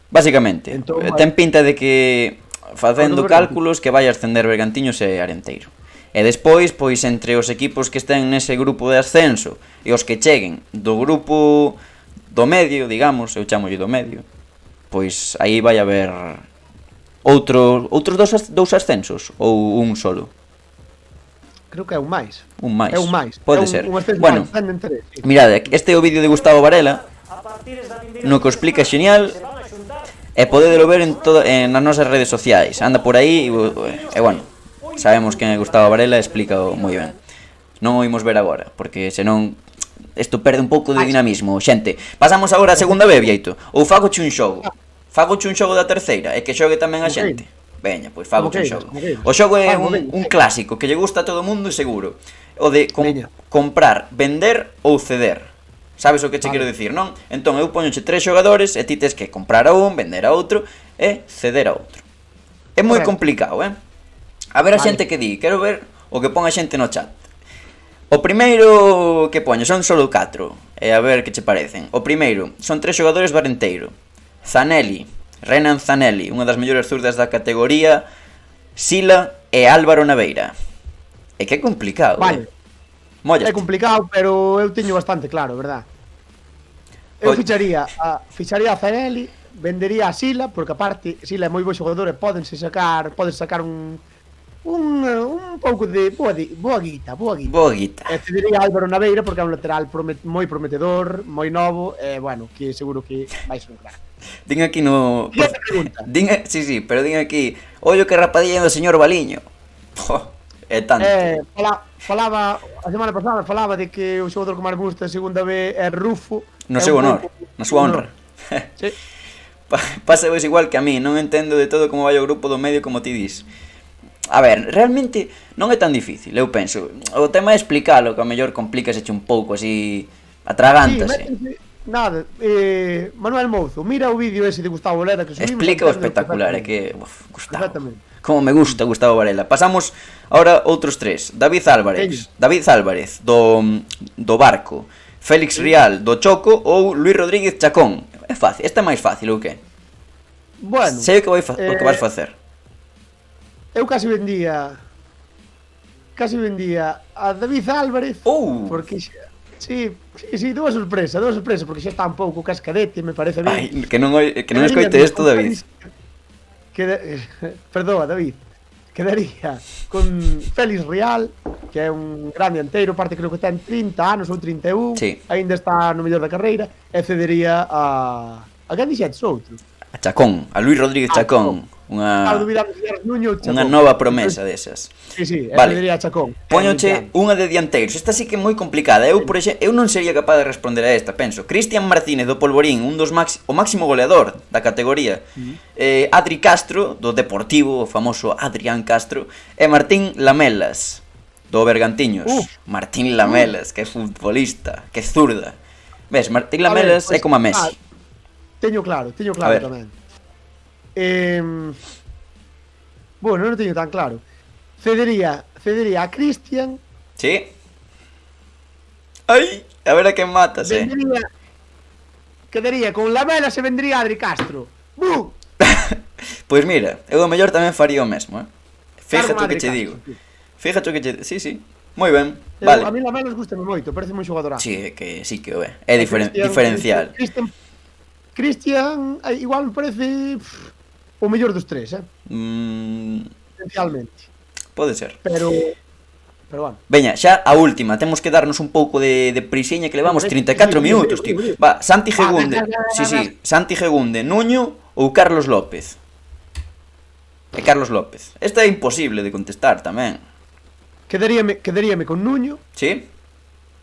Basicamente, Entón, ten pinta de que facendo Bergantiños. cálculos que vai ascender Bergantiños e Arenteiro. E despois, pois entre os equipos que estén nese grupo de ascenso e os que cheguen do grupo do medio, digamos, eu chamo do medio, pois aí vai haber outros dous ascensos ou un solo. Creo que é un máis. Un máis. É un máis. Pode é ser. Un ascenso Bueno, máis, ten interés, sí. mirade, este é o vídeo de Gustavo Varela, no que o explica xenial, e podedelo ver nas nosas redes sociais. Anda por aí e bueno, sabemos quen é Gustavo Varela, explica moi ben. Non o imos ver agora, porque senón isto perde un pouco de dinamismo. Xente, pasamos agora a segunda B, Vieito. Ou fagoche un xogo. Fagoche un xogo da terceira e que xogue tamén a xente. Veña, pois fagoche un xogo. O xogo é un clásico que lle gusta a todo o mundo seguro. O de comprar, vender ou ceder. Sabes o que che quero dicir, non? Entón eu poñoche 3 xogadores e ti tes que comprar a un, vender a outro e ceder a outro. É moi complicado, A ver a xente que di, quero ver o que pon a xente no chat. O primeiro que poño son solo 4, e a ver que che parecen. O primeiro son 3 xogadores do Arenteiro. Zanelli, Renan Zanelli, unha das mellores zurdas da categoría, Sila e Álvaro Naveira. É que é complicado, Vale. Mollaste. É complicado, pero eu teño bastante claro, verdad? Eu ficharía a Zanelli, vendería a Sila, porque aparte Sila é moi bo xogador e podes sacar un pouco de boa guita. Boa guita. E cedería a Álvaro Naveira porque é un lateral moi prometedor, moi novo, e bueno, que seguro que vai ser un crack. Din aquí no... Que te pregunta? Sí, pero din aquí, ollo que rapadilla do señor Baliño. É tanto. Falaba a semana pasada, falaba de que o xogador que máis me gusta de segunda B é Rufo. No seu honor, na súa honra. Sí. Pasa vos igual que a mí, non entendo de todo como vai o grupo do medio como ti dis. A ver, realmente non é tan difícil, eu penso. O tema é explicalo, que a mellor complícase un pouco así, atragántase. Sí, nada, Manuel Mouzo, mira o vídeo ese de Gustavo Varela que subimos. Explica o espectacular, é que Gustavo. Exactamente. Como me gusta Gustavo Varela. Pasamos ahora outros 3. David Álvarez do Barco, Félix Rial do Choco ou Luis Rodríguez Chacón. É fácil, esta é máis fácil ou que? Bueno, sei o que vais facer. Eu casi vendía a David Álvarez. Porque sí, dúa sorpresa, porque xa está un pouco cascadete, me parece ben. Ai, que non escoite isto, David. Perdón, David. Quedaría con Félix Rial, que é un gran dianteiro, parte creo que ten 30 anos ou 31, sí. Ainda está no mellor da carreira, e cedería a quen dixetes outro? A Chacón, a Luis Rodríguez Chacón. Unha nova promesa desas. Sí, vale. Cedería a Chacón. Póñoche unha de dianteiros. Esta sí que é moi complicada. Eu, por exemplo, eu non sería capaz de responder a esta, penso. Cristian Martínez do Polvorín, o máximo goleador da categoría. Adri Castro do Deportivo, o famoso Adrián Castro, e Martín Lamelas do Bergantiños. Martín Lamelas, que é futbolista, que é zurda. Ves, Martín Lamelas é como a Messi. Teño claro tamén. Bueno, non teño tan claro. Cedería a Cristian. Sí. Ai, a ver a quen matas, Quedaría con Lamela se vendría Adri Castro. Pois mira, eu o mellor tamén faría o mesmo, Fíjate o que che digo. Sí. Moi ben, vale. A mí Lamela gustame moito, parece moi xogadorazo. Sí, que o é. É diferencial. Cristian, igual me parece o mellor dos 3, Potencialmente. Pode ser. Pero bueno. Veña, xa a última, temos que darnos un pouco de prisiña que levamos 34 minutos, tío. Va, Santi Gegunde. Sí, Santi Gegunde, Nuño ou Carlos López. E Carlos López. Esta é imposible de contestar tamén. Quedaríame con Nuño. Sí.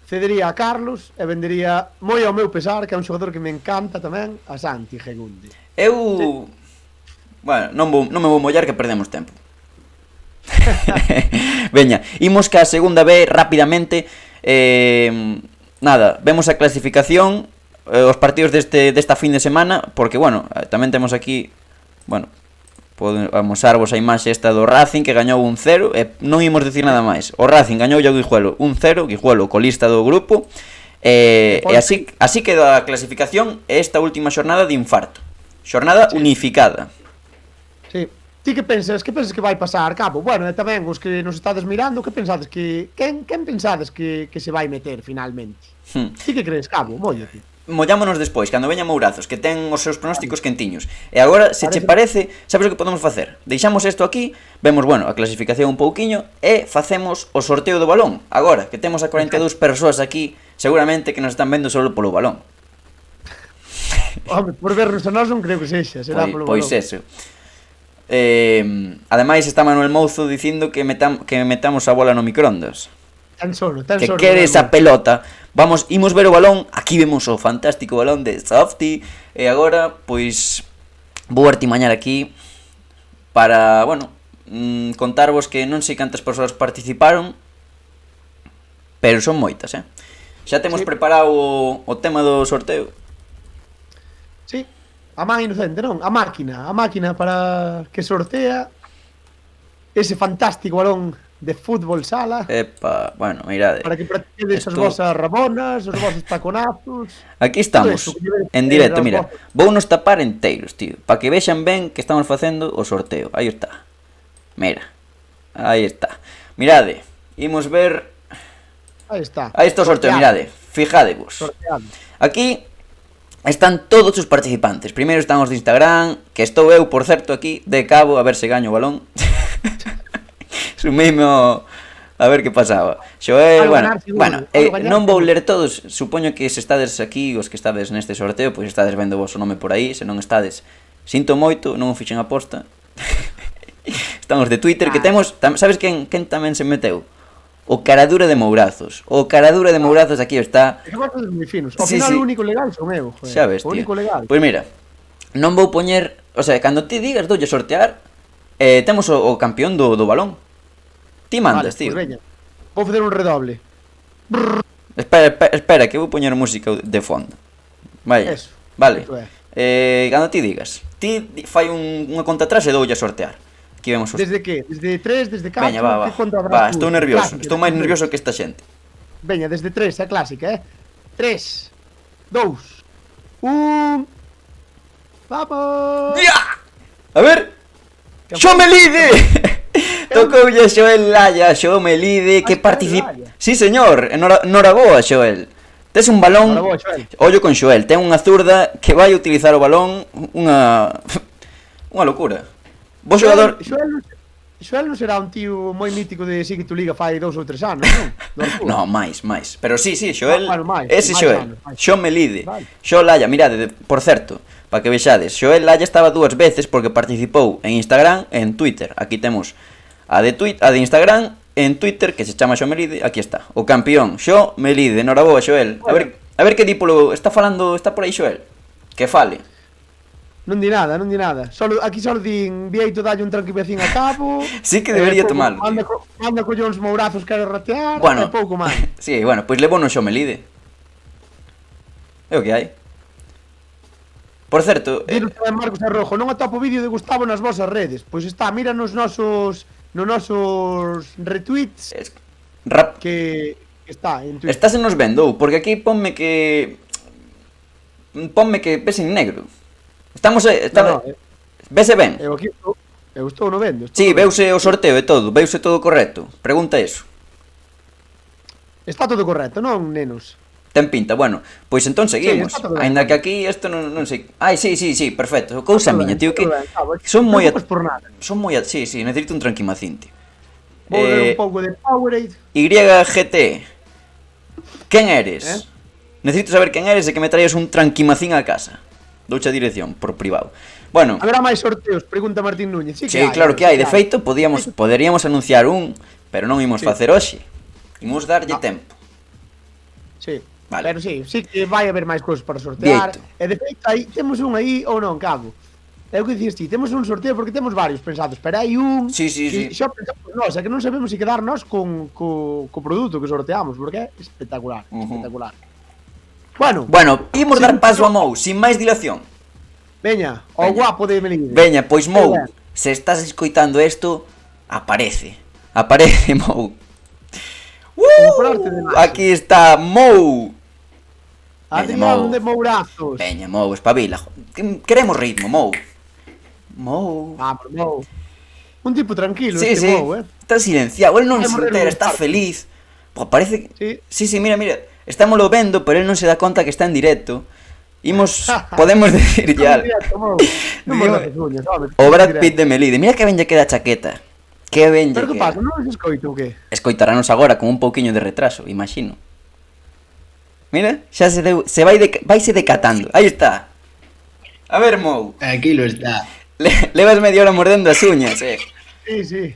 Cedería a Carlos e vendería moi ao meu pesar, que é un xogador que me encanta tamén, a Santi Gegunde. Eu... Bueno, non me vou mollar que perdemos tempo. Veña, imos ca segunda B rapidamente. Nada, vemos a clasificación, os partidos desta fin de semana, porque, bueno, tamén temos aquí, bueno, podo amosarvos a imaxe esta do Racing que gañou 1-0 e non imos decir nada máis. O Racing gañou ao Guijuelo 1-0, Guijuelo colista do grupo, e así queda a clasificación esta última xornada de infarto. Xornada unificada. Sí. Ti que pensas que vai pasar, Cabo? Bueno, e tamén os que nos estades mirando, que pensades que quen pensades que se vai meter finalmente? Ti que crees, Cabo? Móllate. Mollámonos despois, cando veña Mourazos, que ten os seus pronósticos quentiños. E agora, se che parece, sabes o que podemos facer? Deixamos isto aquí, vemos, bueno, a clasificación un pouquiño e facemos o sorteo do balón. Agora, que temos a 42 persoas aquí, seguramente que nos están vendo solo polo balón. Home, por vernos a nós non creo que sexa, será polo Pois balón. eso. Ademais está Manuel Mouzo dicindo que metamos a bola no microondas. Tan solo. Que quere esa pelota. Imos ver o balón. Aquí vemos o fantástico balón de Softy. E agora, pois, vou artimañar aquí para, bueno, contarvos que non sei cantas persoas participaron, pero son moitas, Xa temos preparado o tema do sorteo. Sí, a man inocente, non? A máquina para que sortea ese fantástico balón de fútbol sala. Epa, bueno, mirade. Para que practiquedes as vosas rabonas, os vosos taconazos. Aquí estamos, en directo, mira. Vou nos tapar enteiros, tío, para que vexan ben que estamos facendo o sorteo. Aí está. Mira. Aí está. Mirade, imos ver. Aí está. Aí está o sorteo, mirade. Fijadevos. Sorteado. Aquí están todos os participantes. Primeiro están os de Instagram, que estou eu, por certo, aquí de cabo a ver se gaño o balón. Sumeime a ver que pasaba. Xoel, non vou ler todos. Supoño que se estades aquí, os que estades neste sorteo, pois estades vendo vos o nome por aí. Se non estades, sinto moito, non o fixen a posta. Estamos de Twitter, que temos, sabes quen tamén se meteu? O Caradura de Mourazos. O Caradura de Mourazos aquí está. Ao final o único legal son eu, joder. Xa ves, tío. Pois mira, non vou poñer, o sea, cando ti digas doulle sortear, temos o campeón do balón. Ti mandas, tío. Pues veña. Vou facer un redoble. Espera, que vou poñer música de fondo. Vaya. Eso. Vale. Cando ti digas. Ti fai unha conta atrás e doulle a sortear. Aquí vemos os... Desde que? Desde 3, desde 4? Veña, va. Estou nervioso. Estou máis nervioso que esta xente. Veña, desde 3, é clásica, 3, 2, 1. Vamos. ¡Ya! A ver. ¡Xomelide! Tocoulle Xoel Laya, Xomelide, que participa... Sí, señor, noraboa, Xoel. Tes un balón... Ollo con Xoel, ten unha zurda que vai utilizar o balón unha locura. Vos xogador... Xoel non será un tío moi mítico de sí que tu liga fai 2 ou 3 anos, non? No, máis. Pero sí, Xoel, ese Xoel, Xomelide, Vale. Xoel Laya, mirade, por certo, para que vexades, Xoel Laya estaba 2 veces porque participou en Instagram e en Twitter. Aquí temos a de Instagram en Twitter, que se chama Xomelide, aquí está, o campeón, Xomelide, noraboa, Xoel. A ver que di polo... Está por aí Xoel? Que fale. Non di nada. Aquí só din Vieito dalle un tranquipecín a Cabo. Sí que debería tomalo. Manda collóns Mourazos quere ratear, bueno, e pouco máis. Sí, bueno, pois levo no Xomelide. É o que hai. Por certo, Dinos tamén Marcos Arrojo, non atopo o vídeo de Gustavo nas vosas redes. Pois está, mira nos nosos retweets que está en Twitter. Estás nos vendo, porque aquí ponme que ves en negro. Estamos vese ben. Eu estou no vendo. Sí, veuse o sorteo e todo, veuse todo correcto. Pregunta eso. Está todo correcto, non, nenos? Ten pinta, bueno, pois entón seguimos. Sí, aínda que aquí isto non sei. Ai, sí, perfecto. Cousa miña, tío, que son moi sí, necesito un tranquimacinte. Vou ver un pouco de Powerade. YGT. Quen eres? Necesito saber quen eres e que me traías un tranquimacín a casa. Doucha dirección, por privado. Bueno, haberá máis sorteos, pregunta Martín Núñez. Sí, claro que hai. De feito, poderíamos anunciar un, pero non imos facer hoxe. Imos darlle tempo. Sí, vale. Pero sí que vai haber máis cousas para sortear. Dieito. E de feito, aí temos un aí ou non, Cabo? É o que dicís ti, temos un sorteo porque temos varios pensados, pero hai un sí. Xa pensamos nós, é que non sabemos se quedar nós co produto que sorteamos, porque é espectacular, espectacular. Bueno, imos dar paso a Mou, sin máis dilación. Veña, o guapo de Melide. Veña, pois Mou, se estás escoitando isto, aparece Mou. Aquí está Mou. Adrián de Mourazos. Veña, Mou, espabila. Queremos ritmo, Mou. Mou. Vamos, Mou. Un tipo tranquilo, Sí, este sí. Mou, Está silenciado, él non Vai se morrer entera, nun está parque. feliz. Pues parece Sí. Sí, mira. Estámoslo vendo, pero él non se dá conta que está en directo. Imos, podemos decir ya. Non mordas as uñas, home. O Brad Pitt de Melide. Mira que ben lle queda a chaqueta. Que ben lle Pero que queda. pasa, non se escoito o que? Escoitaranos agora con un pouquiño de retraso, imagino. Mira, xa se vaise decatando. Aí está. A ver, Mou. Aquí lo está. Levas media hora mordendo as uñas, Sí.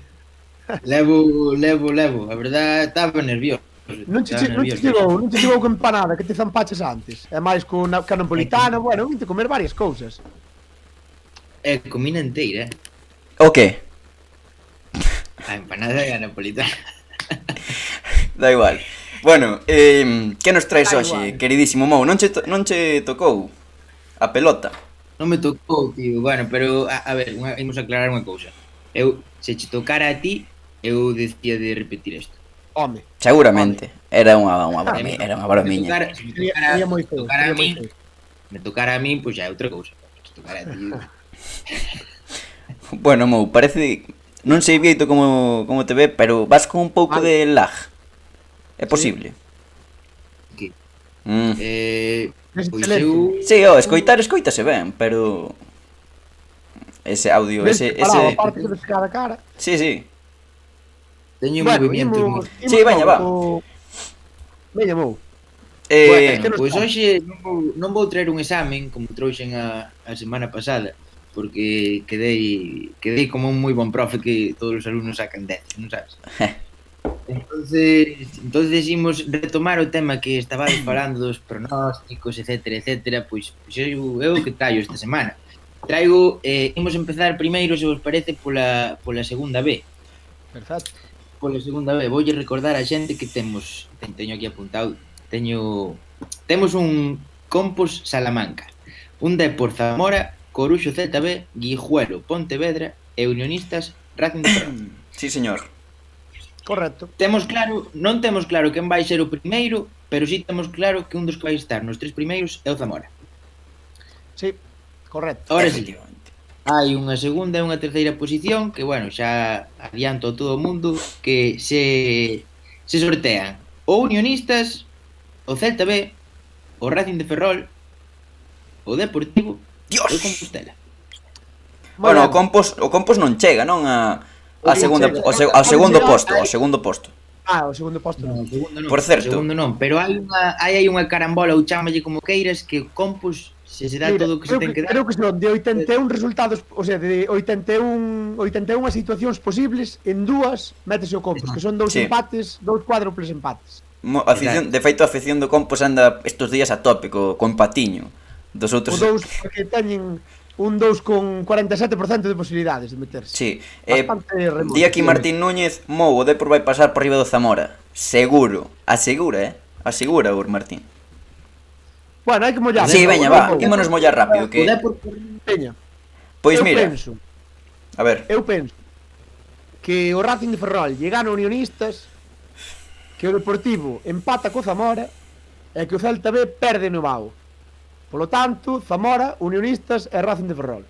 Levo. A verdad, estaba nervioso. Non che chegou con empanada que te zampaches antes. É máis con a napolitana, bueno, vinte comer varias cousas. Comina inteira, O que? A empanada e a napolitana. Da igual. Bueno, que nos traes Da hoxe, igual. queridísimo Mou? Non che tocou a pelota? Non me tocou, tío. Bueno, pero, a ver, imos aclarar unha cousa. Se che tocara a ti, eu decía de repetir isto. Home. Seguramente. Era unha bromiña. Se me Sería moi feo, tocara a sería moi min, feo. me tocara a min, pois xa é outra cousa. Se tocara a ti... Bueno, Mou, parece... Non sei bieito como te ve, pero vas con un pouco de lag. É posible? Que? Mm. Pois Excelente. eu... Sí, escoítase ben, pero... Ese audio, Ves ese... que parado, aparte que ves cara a cara. Sí. Teño Bueno, movimentos moi... Sí, veña, va. Veña, Mou. Bueno, que non pois está. hoxe non vou traer un examen como trouxen a semana pasada, porque quedei como un moi bon profe que todos os alumnos sacan 10, non sabes? Entonces imos retomar o tema que estabades falando dos pronósticos, etcétera, pois eu que traio esta semana. Imos empezar primeiro, se vos parece, pola segunda B. Perfecto. Pola segunda B, voulle recordar a xente que teño aquí apuntado, temos un Compos Salamanca, un Depor Zamora, Coruxo ZB, Guijuelo Pontevedra e Unionistas Racing de Ferrol. Sí, señor. Correcto. Non temos claro quen vai ser o primeiro, pero sí temos claro que un dos que vai estar nos 3 primeiros é o Zamora. Sí, correcto. Ahora sí, Efectivamente. hai unha segunda e unha terceira posición que, bueno, xa adianto a todo o mundo que se sortean o Unionistas, o Celta B, o Racing de Ferrol, o Deportivo Dios. e o Compostela. Bueno, o Moi ben. Compos non chega, non? A segunda, chega. ao segundo posto. Ah, o segundo posto. Non, o segundo non. Por certo. O segundo non, pero hai unha carambola ou chámalle como queiras que o Compos se dá Mira, todo o que se ten que dar. creo que son de 81 resultados, o sea, de 81 situacións posibles, en dúas métese o Compos, que son dous Sí. empates, dous cuádruples empates. De feito, a afición do Compos anda estos días a tope co empatiño dos O outros. dous que teñen un 2 con 47% de posibilidades de meterse. Sí, Bastante remoto. di aquí Martín Núñez, Mou, o Depor vai pasar por riba do Zamora. Seguro, asegura o Martín. Bueno, hai que mollar. Sí, veña, va, Mou. ímonos mollar rápido que... Veña. Pois eu mira, penso que o Racing de Ferrol lle gana a Unionistas, que o Deportivo empata co Zamora e que o Celta B perde no Vao. Polo tanto, Zamora, Unionistas e Racing de Ferrol.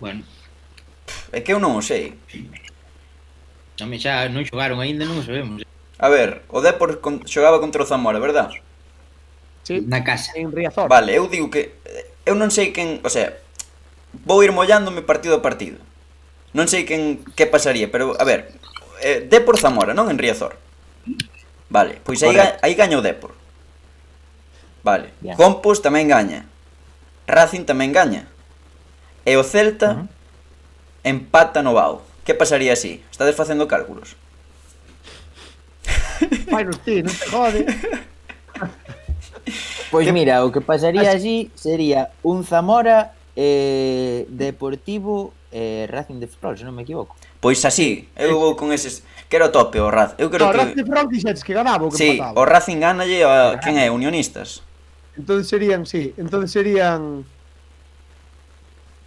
Bueno, é que eu non o sei. xa non xogaron aínda, non o sabemos. A ver, o Depor xogaba contra o Zamora, verdad? Sí, Na casa. en Riazor. Vale, eu digo que... Eu non sei quen... O sea, vou ir mollándome partido a partido. Non sei que pasaría, pero, a ver... Depor Zamora, non en Riazor. Vale, pois aí gaña o Depor. Vale, Bien. Compos tamén gaña. Racing tamén gaña. E o Celta empata no Vao. Que pasaría así? Estades facendo cálculos? Vainos ti, non te jode. Pois mira, o que pasaría así sería un Zamora, Deportivo e Racing de Ferrol, se non me equivoco. Pois así, eu vou con eses... Quero tope o Racing. Eu quero No, Racing de que... Ferrol dixetes que ganaba ou que Sí, empataba. o Racing ganalle a... Quen é? Unionistas? Entonces serían.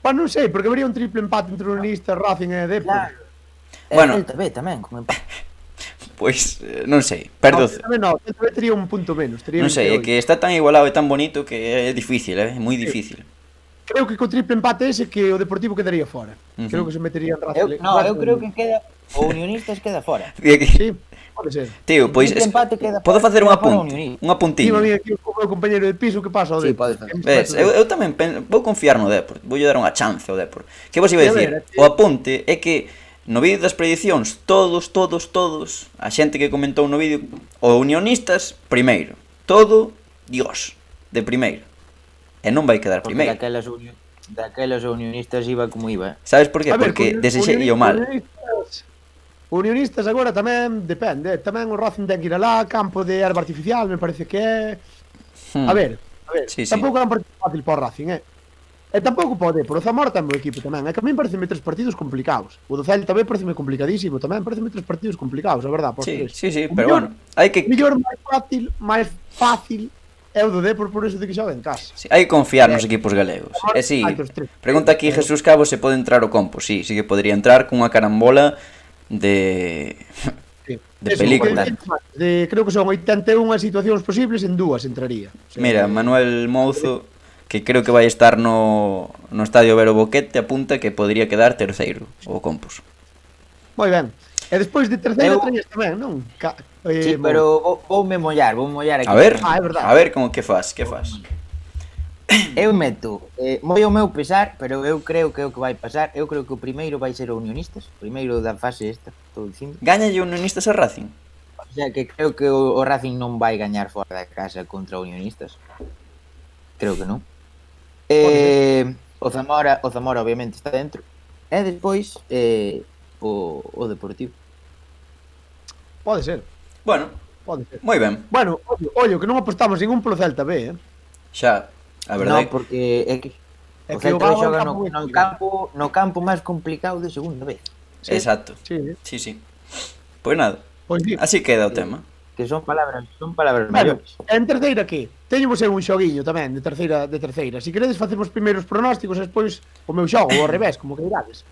Bueno, non sei, porque habría un triple empate entre Unionistas, Racing e Depor. Claro. E Bueno. Celta B tamén, con empate. Pois, non sei, perdo. No, tería un punto menos. Non sei, é que está tan igualado e tan bonito que é difícil, moi difícil. Creo que co triple empate ese que o Deportivo quedaría fora. Creo que se metería en Eu creo que queda o Unionistas queda fora. Sí, pode ser. Tío, pois Triple empate queda podo fora, facer un queda fora apunte, Unionistas. un apuntiño. Dime a mí aquí o meu compañeiro de piso que pasa o Sí, Depor. pode facer. Ves, eu tamén vou confiar no Depor, voulle dar unha chance ao Depor. Que vos iba a Sí, a dicir? ver, O apunte é que no vídeo das predicións, todos, a xente que comentou no vídeo, o Unionistas, primeiro. Todo, Dios, de primeiro. E non vai quedar Porque primeiro. daquelas Unionistas iba como iba. Sabes por qué? A ver, Porque desexei o mal. Unionistas agora tamén depende, tamén o Racing ten que ir alá, campo de erva artificial, me parece que é. A ver, Sí, sí. tampouco é un partido fácil para o Racing, E tampouco pode, por o Zamora ten bo equipo tamén. É que a mí pareceme 3 partidos complicados. O do Celta B pareceme complicadísimo, tamén pareceme 3 partidos complicados, a verdad, por Sí, tres. sí, O pero mellor- bueno, hai que Mellor máis fácil é o do Depor por eso de que xoga en casa. sí, hai que confiar nos equipos galegos. E si, Hai dos tres. pregunta aquí Jesús Cabo se pode entrar o compo. Sí, sí que podría entrar cunha carambola de Sí. de Eso, película. creo que son 81 situacións posibles, en dúas entraría. O sea, Mira, Manuel Mouzo, que creo que vai estar no estadio Vero Boquete, apunta que podría quedar terceiro o Compos. Moi ben. E despois de terceira Eu- trañas tamén, non? Sí, pero voume mollar aquí. A ver, Ah, é verdade. a ver como que faz, que faz. Eu meto, moi ao meu pesar, pero eu creo que é o que vai pasar. Eu creo que o primeiro vai ser o Unionistas, o primeiro da fase esta, estou dicindo. Gáñalle un Unionistas a Racing. O sea que creo que o Racing non vai gañar fora da casa contra o Unionistas. Creo que non. O Zamora obviamente está dentro. E despois o Deportivo. Pode ser, Bueno, pode ser. moi ben. Bueno, ollo, que non apostamos ningún polo Celta B, Xa, a Non, verdade. porque é que É o que o Celta Gao xoga é un campo moi no campo máis complicado de segunda vez. Exacto. Sí, Sí, sí. Pois nada, pois sí. así queda o tema. Que son palabras Bueno, maiores. en terceira que? Teñemos un xoguiño tamén de terceira. Si queredes facemos primeiros pronósticos e despois o meu xogo, ou ao revés, como que irades.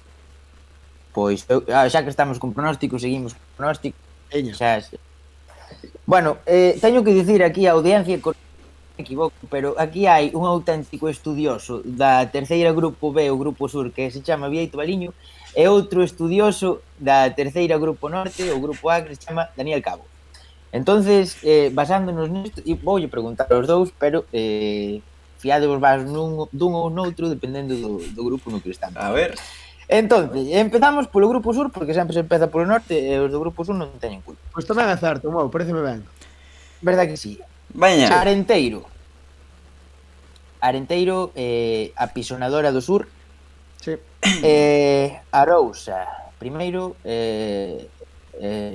Pois, xa que estamos con pronósticos, seguimos con pronósticos. Teña. Bueno, teño que dicir aquí a audiencia que me equivoco, pero aquí hai un auténtico estudioso da terceira grupo B, o grupo sur, que se chama Vieito Baliño, e outro estudioso da terceira grupo norte, o grupo A, que se chama Daniel Cabo. Entonces, basándonos nisto, e voulle preguntar aos dous, pero fiadevos vas dun ou noutro, dependendo do grupo no que estamos. A ver, Entonces, empezamos polo grupo sur, porque sempre se empeza polo norte, e os do grupo sur non teñen culpa. Pois tamén é certo, meu, pareceme ben. Verdad que sí. veña. Arenteiro, a pisonadora do sur. Sí. Arousa, primeiro,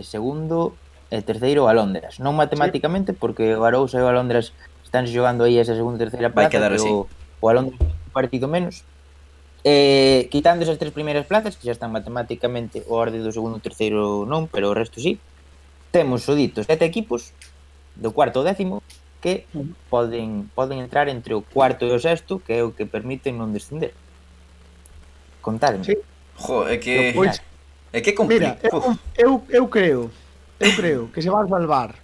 segundo e terceiro Alónderas. Non matemáticamente, porque o Arousa e o Alónderas están xogando aí esa segunda e terceira Vai plaza, quedar pero o Alónderas un partido menos. Quitando esas tres primeiras plazas, que xa están matemáticamente o orde do segundo e terceiro non, pero o resto sí. Temos soditos 7 equipos, do cuarto ao décimo, que poden entrar entre o cuarto e o sexto, que é o que permiten non descender. Contarme. Sí. Jo, é que Pois, é que mira, complica. eu creo que se van salvar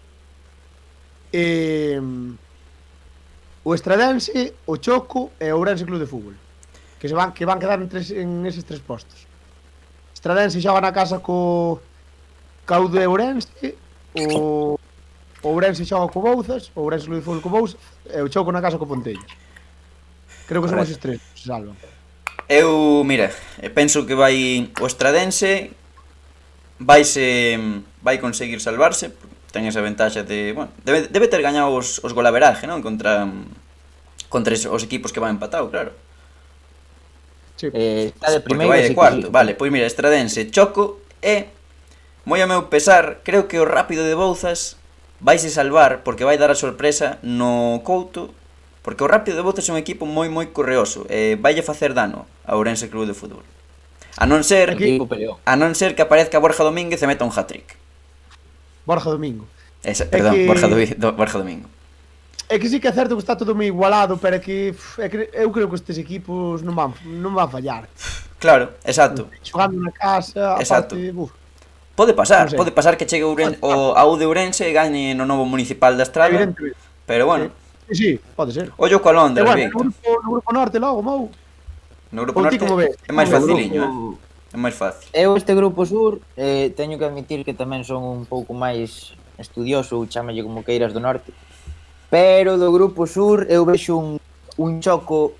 o Estradense, o Choco e o Ourense Club de Fútbol. Que van quedar en eses tres postos. Estradense xoga na casa co Caudo de Ourense, o Ourense xoga co Bouzas, o Ourense Club de Fútbol co Bouzas e o Choco na casa co Pontellas. Creo que son eses tres que se salvan. Eu, mira, penso que vai o Estradense vai conseguir salvarse, ten esa ventaxa de, bueno, debe ter gañado os golaveraje, non? Contra os equipos que van empatado, claro. Sí. Está de Porque primeiro, vai así de que cuarto. sí. Vale, pois mira, Estradense, Choco e moi a meu pesar, creo que o Rápido de Bouzas vaise salvar porque vai dar a sorpresa no Couto, porque o Rápido de Bouzas é un equipo moi correoso e vaille facer dano ao Ourense Club de Fútbol. A non ser Equipo peleón. que aparezca Borja Domínguez e meta un hat-trick. Borja Domingo. Perdón, que- Borja Domingo. É que sí que é certo que está todo moi igualado, pero é que eu creo que estes equipos non van fallar. Claro, exacto. Xogando na casa, Exacto. aparte, Pode pasar, Non sei. pode pasar que chegue ao de Ourense e gañe no novo municipal da Estrada, Evidentemente. pero bueno, Sí, sí, pode ser. ollo coa E Londres, bueno, Víctor. no grupo norte logo, Mou. No grupo Ou ti norte como ves? é máis Como ves? faciliño, é máis fácil. Eu este grupo sur teño que admitir que tamén son un pouco máis estudioso, ou chámalle como queiras do norte, pero do grupo sur eu vexo un choco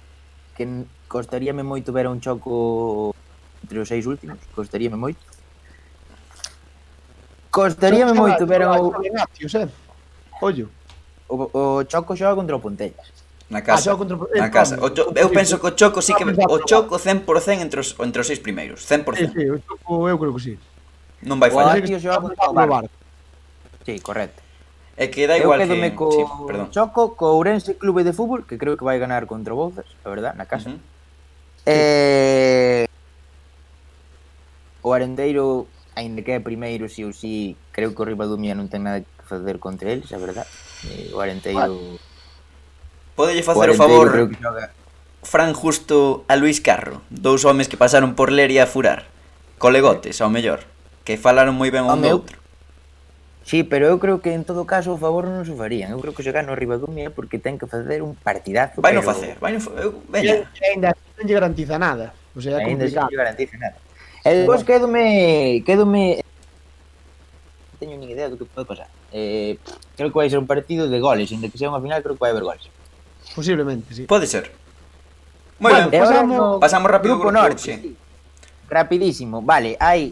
que costaríame moito ver un choco entre os 6 últimos, costaríame moito. Costaríame moito ver Ollo. o Choco xoga contra o Pontellas. Na casa. xoga contra Na casa. Eu penso que o Choco sí que o Choco 100% entre os 6 primeiros, 100%. Sí, o Choco eu creo que sí. Non vai O fallar. Atio xoga contra o Barco. Sí, correcto. É que dá Eu igual que quedome co sí, perdón. Choco, co Ourense Clube de Fútbol, que creo que vai ganar contra o Bouzas, a verdad, na casa. Ujú. O Arenteiro, aínda que é primeiro, si ou si, creo que o Ribadumia non ten nada que facer contra eles, a verdad. O Arenteiro... Pódelle facer o favor, creo que xoga... Fran Justo a Luis Carro, dous homes que pasaron por Leria a furar, colegotes ao mellor, que falaron moi ben un do outro. Sí, pero eu creo que en todo caso o favor non se farían. Eu creo que se gana o Ribadumia porque ten que facer un partidazo. Vai no pero... facer, veña. E ainda non lle garantiza nada. O sea, é Ainda complicado. non lle garantiza nada. E despois quédome teño nin idea do que pode pasar. Creo que vai ser un partido de goles, inda que sea unha final, creo que vai haber goles. Posiblemente, sí. Pode ser. Moi Bueno, ben, pasamos rápido Grupo ao Norte. sí. Rapidísimo. Vale, hai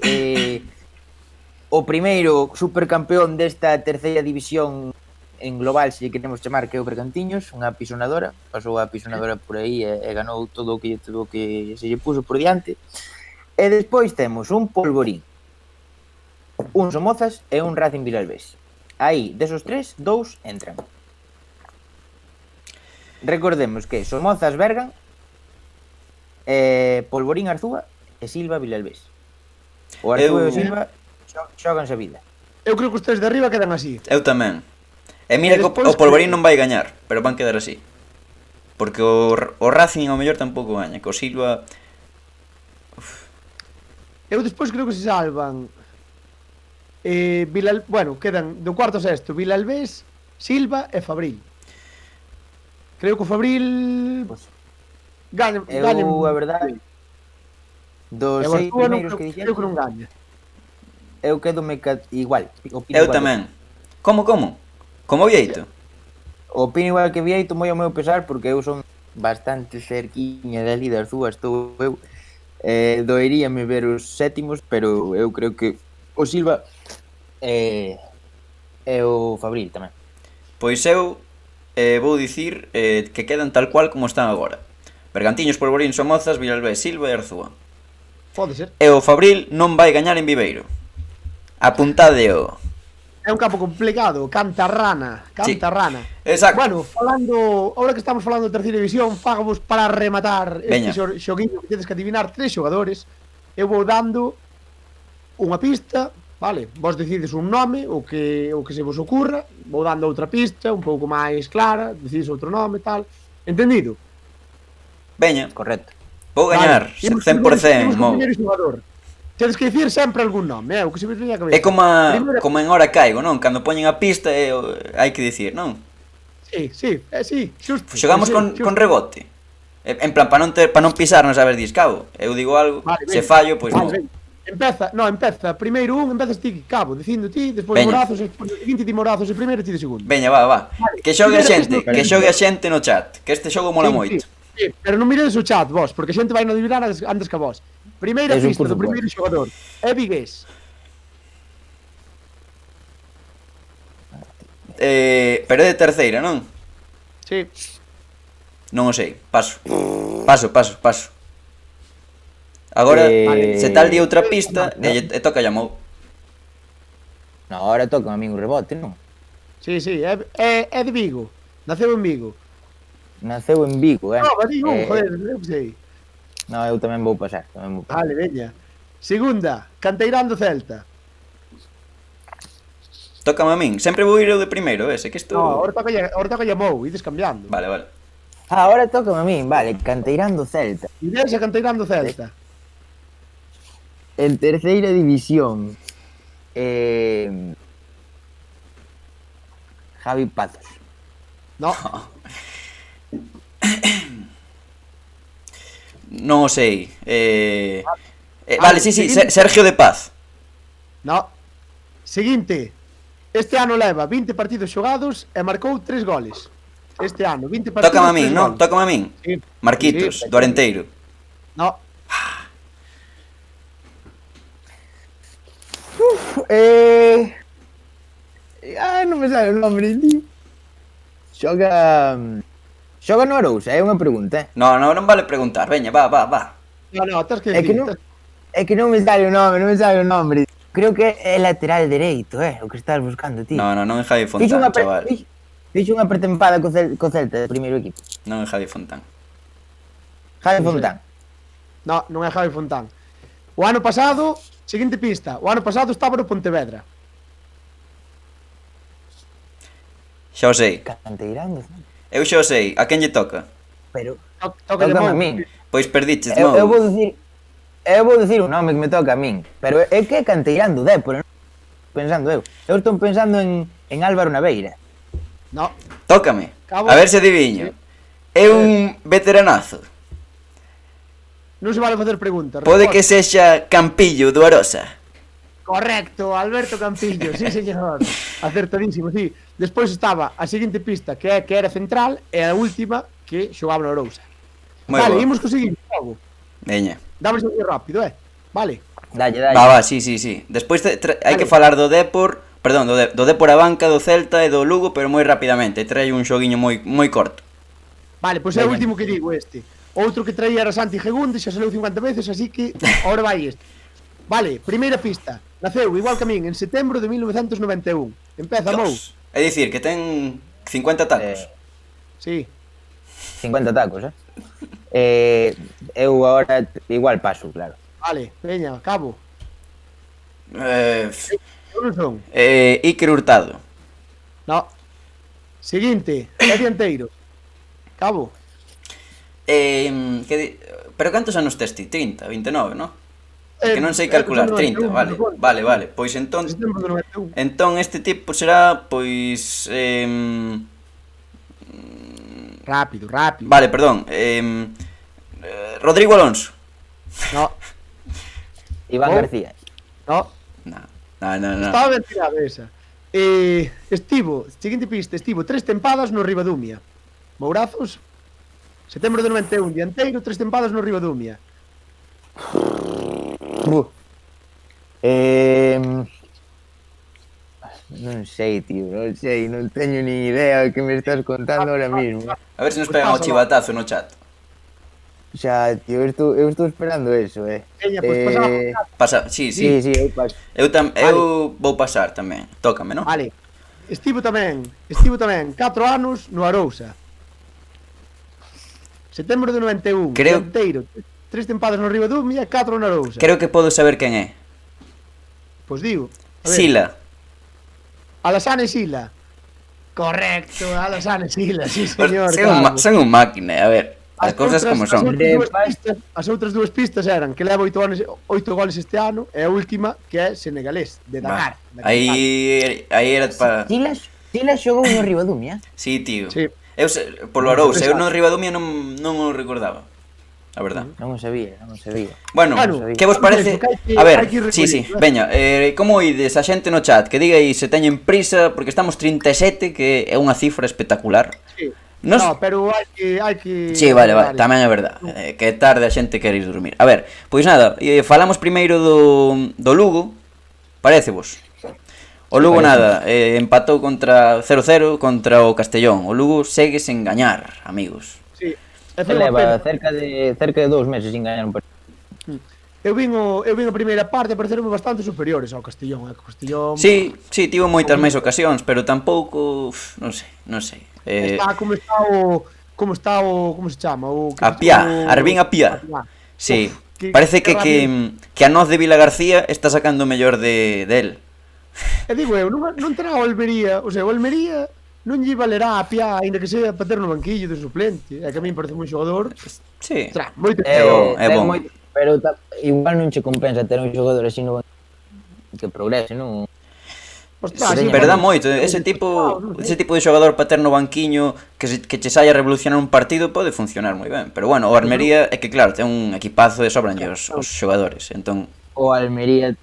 o primeiro supercampeón desta terceira división en global, se lle queremos chamar, que é o Bergantiños, unha pisonadora, pasou a pisonadora por aí e ganou todo o que se lle puso por diante. E despois temos un Polvorín, un Somozas e un Racing Vilalbés. Aí, desos tres, 2 entran. Recordemos que Somozas Bergan, Polvorín Arzúa e Silva Vilalbés. O Arzúa e o Silva xoganse a vida. Eu creo que os tres de arriba quedan así. Eu tamén. E mira que despois o Polvorín non vai gañar, pero van quedar así. Porque o Racing ao mellor tampouco gaña, que o Silva... Eu despois creo que se salvan bueno, quedan do cuarto ao sexto Vilalbés, Silva e Fabril. Creo que o Fabril gaña. Eu, a verdade, dos 6 primeiros que dixen, creo que non gaña. eu quedome igual. Eu tamén. Como? Como Vieito? Opino igual que Vieito, moi ao meu pesar, porque eu son bastante cerquiña da líder Arzúa, estou eu. Doeríame ver os sétimos, pero eu creo que o Silva e o Fabril tamén. Pois eu vou dicir que quedan tal cual como están agora. Bergantiños, Polvorín, Somozas, Vilalbés, Silva e Arzúa. Pode ser. E o Fabril non vai gañar en Viveiro. Apuntadeo. É un campo complicado, Cantarrana. Sí. Exacto. Bueno, ahora que estamos falando de terceira división, fagamos para rematar Veña. este xoguinho que tedes que adivinar 3 xogadores. Eu vou dando unha pista, vale? Vos decides un nome, o que se vos ocurra. Vou dando outra pista, un pouco máis clara, decides outro nome, tal. Entendido? Veña, Correcto. vou gañar, Vale. Imos 100%, co Mou. primeiro xogador. Tedes que dicir sempre algún nome, o que se vos veña a cabeza. É Primeira- como en hora caigo, non? Cando poñen a pista hai que dicir, non? Sí, xusto. Xogamos sí, con xusto. rebote. En plan, para non pisar, non saber discabo. Eu digo algo, Vale, se veña. fallo, pois non. Vale, veña. Empeza. Primeiro empezas ti, cabo, dicindo ti, despois Veña. Morazos, despois o seguinte ti Morazos e primeiro ti de segundo. Veña, va. Vale, Que xogue a primeira xente, pista. que xogue a xente no chat, que este xogo mola moito. Sí, pero non miredes o chat vos, porque a xente vai non adivinar antes que vos. Primeira Eso, pista por do primeiro xogador. É vigués. Pero é de terceira, non? Sí. Non o sei, paso. Agora, se tal di outra pista, e toca llamou. No, ahora toca a mí un rebote, non? Sí, é de Vigo. Naceu en Vigo. Naceu en Vigo, No, va digo, joder, eu que sei. No, eu tamén vou pasar, Vale, veña. Segunda, Canteirán do Celta. Tócame a min, sempre vou ir eu de primeiro, ese, que isto... No, ahora toca llamou, ides cambiando. Vale. Ahora toca a mí, vale, Canteirán do Celta. Vigués e Canteirán do Celta. En terceira división. Javi Pazos. No, Non o sei. Vale, sí, sí, seguinte. Sergio de Paz. no. Seguinte. Este ano leva 20 partidos xogados e marcou 3 goles. Este ano, 20 partidos, Tócame a min, 3 non? goles. Tócame a min. Sí. Marquitos, Sí. do Arenteiro. No, Non me sale o nome, tío. Xoga no Arousa, é unha pregunta, No, non vale preguntar. Veña, va. no, tens que É que decir. non, é que non me sale o nome. Creo que é lateral dereito, o que estás buscando, tío. Non é Javi Fixo Fontán, unha chaval. Fixo unha pretempada co Celta, do primeiro equipo. Non é Javi Fontán. Javi Fontán. No, non é Javi Fontán. O ano pasado, seguinte pista, o ano pasado estaba no Pontevedra. Xa o sei. Canteirando. Eu xa o sei. A quen lle toca? Pero Toca de tócame a Mou. min. Pois perdiches, Eu Mou. vou dicir un nome que me toca a min, pero é que é canteirando Dépor, non pensando eu. Eu estou pensando en Álvaro Naveira. No, Tócame. Cabo. A ver se adiviño. É un veteranazo. non se vale facer preguntas. Pode que resposta. sexa Campillo do Arosa. Correcto, Alberto Campillo, sí señor. Acertadísimo, sí. Despois estaba a seguinte pista, que era central, e a última, que xogaba no Arousa. Moi Vale, bo. imos co seguinte xogo. Veña. Damos así rápido, Vale. Dalle. Va, sí. Despois hai que falar do Dépor, perdón, do Dépor a banca, do Celta e do Lugo, pero moi rapidamente. Trae un xoguiño moi corto. Vale, pois é o Veña. último que digo este. Outro que traía era Santi Gegunde, xa saleu 50 veces, así que ahora vai este. Vale, primeira pista. Naceu igual que a min en setembro de 1991. Empeza, Mou. Dios. É dicir, que ten 50 tacos. Sí. 50 tacos, Eu agora igual paso, claro. Vale, veña, cabo. Eh, Eu non son. Iker Hurtado. No. Seguinte, é dianteiro. Cabo. Pero cantos anos tes ti? 30, 29, non? É que non sei calcular, 30, vale. Pois entón, Setembro do 91. entón este tipo será, pois... Rápido. Vale, perdón. Rodrigo Alonso. No, Iván Oh. García. no. No. Estaba ben tirada esa. Seguinte pista, estivo 3 tempadas no Ribadumia. Mourazos. Setembro de 91, dianteiro, 3 tempadas no Ribadumia. Non sei, tío, non teño ni idea do que me estás contando ahora mismo. A ver se nos pegan o chivatazo no chat. Xa, tío, eu estou esperando eso, Veña, pois pasamos. Pasa, sí. Sí, eu paso. Eu vou pasar tamén. Tócame, non? Vale. Estivo tamén 4 anos no Arousa. Setembro de 91, Creo- dianteiro, 3 tempadas no Ribadumia, 4 no Arousa. Creo que podo saber quen é. Pois digo. A ver. Sila. Alasane Sila. Correcto, Alasane Sila, sí señor. Son un máquina, a ver. As cousas como son. As outras dúas pistas eran que leva 8 goles este ano e a última que é senegalés, de Dakar. Aí era para... Silas xogou no Ribadumia. Sí, tío. Sí. Eu polo Arousa, eu no Ribadumia non o recordaba. A verdad. Non o sabía. Bueno, Bueno, que vos parece? hai que- A ver, hai que ir sí, recollendo, veña, como ides a xente no chat? Que diga aí se teñen prisa, porque estamos 37, que é unha cifra espectacular. Sí. Nos... No, pero hai que Sí, vale, tamén é verdad, que é tarde a xente quere ir dormir. A ver, pois nada, falamos primeiro do Lugo, parecevos? O Lugo nada, empatou contra 0-0 contra o Castellón. O Lugo segue sen gañar, amigos. Sí. Se leva cerca de 2 meses sin gañar un partido. Eu vin a primeira parte e pareceronme bastante superiores ao Castellón, O Castellón Sí, tivo moitas máis ocasións, pero tampouco, non sei. está como se chama? Arbín Apiá. Sí, que- parece que que a noz de Vila García está sacando o mellor del. E digo eu, non terá o Almería, o sea, o Almería non lle valerá a Piá, aínda que sea para ter no banquillo de suplente. É que a min parece un xogador, Sí. moito É bon. Pero igual non che compensa ter un xogador así no banquillo. progrese, non? Ostras, Sí, sí, Verdad bueno, moito, ese tipo non sei. de xogador para ter no banquiño que che saia a revolucionar un partido pode funcionar moi ben. Pero bueno, o Almería é que claro, ten un equipazo e sobranlle os xogadores. Entón, O Almería,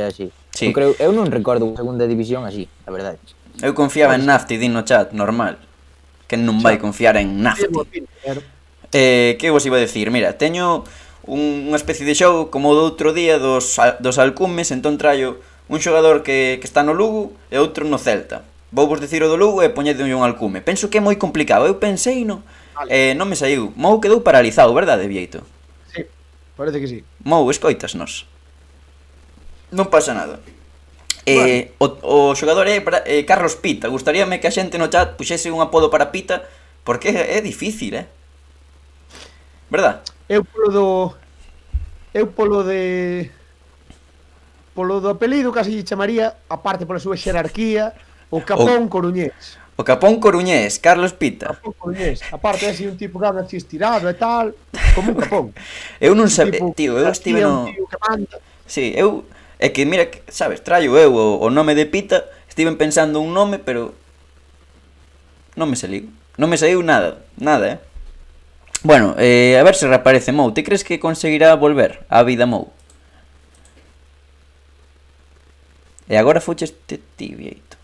sí. Sí. Eu non recordo unha segunda división así, a verdade. eu confiaba en Nafti, din no chat, normal. Que non vai confiar en Sí, Nafti. boa pinta, pero- Que vos iba a decir? Mira, teño unha especie de xogo como o do outro día dos alcumes, entón traio un xogador que está no Lugo e outro no Celta. Vou vos dicir o do Lugo e poñedelle un alcume. Penso que é moi complicado, eu pensei no, non me saiu. Mou quedou paralizado, verdade, Vieito? Sí, parece que sí. Mou, escoitasnos. Non pasa nada. O xogador é Carlos Pita. Gustaríame que a xente no chat puxese un apodo para Pita, porque é difícil, verdad? Eu polo do apelido casi lle chamaría, aparte pola súa xerarquía, o Capón Coruñés. O Capón Coruñés, Carlos Pita. Capón Coruñés. Aparte é así un tipo que anda así estirado e tal, como un capón. Eu non Un sabía, tipo tío, eu que estive hacía, no... un tío que manda. Sí, é que mira, sabes, traio eu o nome de Pita, estiven pensando un nome, pero non me saliu. Non me saiu nada, Bueno, a ver se reaparece Mou. Ti crees que conseguirá volver á vida Mou? E agora fuches ti, Vieito.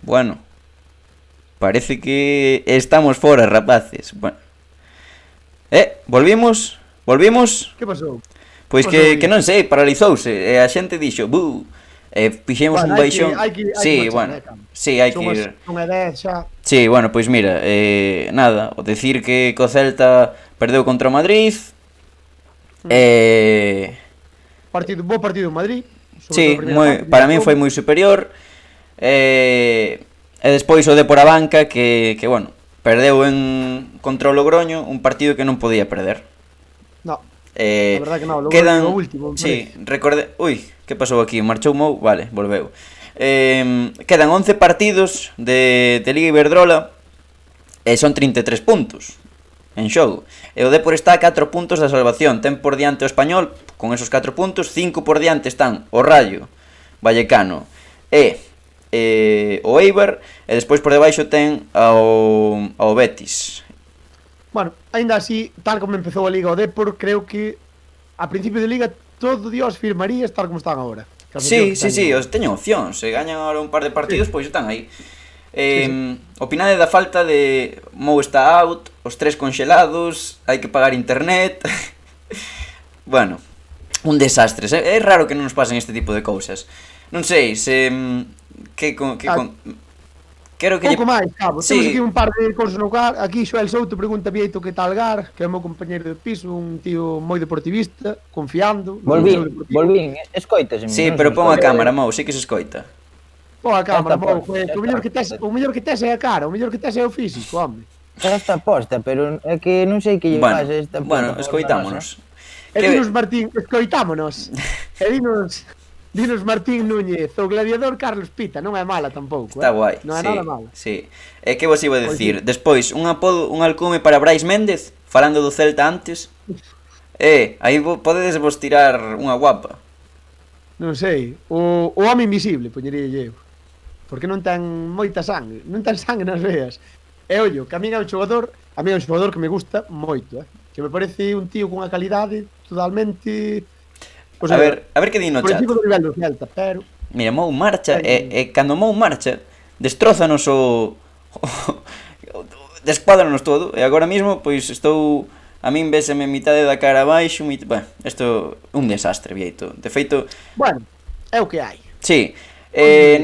Bueno, parece que estamos fora, rapaces. Bueno. Volvimos? Que pasou? Pois Pues que non sei, paralizouse. E a xente dixo, buh. Fixemos un Bueno, baixón. hai que Sí, marchar, bueno. Cam. Sí, hai que Son as ir. 1:10 xa. Sí, bueno, pois mira, nada, o decir que co Celta perdeu contra o Madrid. Bo partido en Madrid. sobre Sí, todo a primeira parte, para min todo. foi moi superior. E despois o de por a banca que bueno, perdeu contra o Logroño, un partido que non podía perder. No, La verdad que no, Logroño quedan, o último, me sí, recorde, ui, que pasou aquí? Marchou Mou, vale, volveu. Quedan 11 partidos de Liga Iberdrola e son 33 puntos en xogo. E o Depor está a 4 puntos da salvación. Ten por diante o Español con esos 4 puntos, 5 por diante están o Rayo Vallecano e o Eibar, e despois por debaixo ten ao Betis. Bueno, ainda así, tal como empezou a Liga o Depor, creo que a principio de Liga todo Dios firmaría estar como están agora. Sí, os teñen opción. Se gañan ahora un par de partidos, pois están aí. Opinade da falta de Mou está out, os 3 conxelados, hai que pagar internet. Bueno, un desastre. É raro que non nos pasen este tipo de cousas. Non sei, se quero que Pouco máis, cabo. Sí. Temos aquí un par de cousas no gar. Aquí Xoel Souto pregunta Vieito que tal Gar, que é o meu compañeiro de piso, un tío moi deportivista, confiando. Volvín, escoitaseme. Sí, non pero se pon a escoita. cámara, Mou, sí que se escoita. Pon a cámara, Esta Mou, parte, o mellor que tes é a cara, o mellor que tes é o físico, home. Xa está posta, pero é que non sei que lle Bueno, pasa esta bueno, plataforma escoitámonos. E dinos Martín, escoitámonos. E dinos Martín Núñez, o gladiador Carlos Pita, non é mala tampouco, Está guai, non é sí, nada mala. sí. E que vos iba a Pois decir? Despois, un alcume para Brais Méndez, falando do Celta antes. Aí podedes vos tirar unha guapa. Non sei, o home invisible, poñería eu. Porque non ten moita sangue, non ten sangue nas veas. E ollo, que a min é un xogador que me gusta moito, que me parece un tío cunha calidade totalmente... O A ver que di no por chat. encima do nivel do Celta, pero... Mira, Mou marcha e cando Mou marcha, destrózanos descuádranos todo. E agora mesmo, pois estou... A min véseme mitade da cara abaixo, bueno, isto un desastre, Vieito. De feito... Bueno, é o que hai. Sí,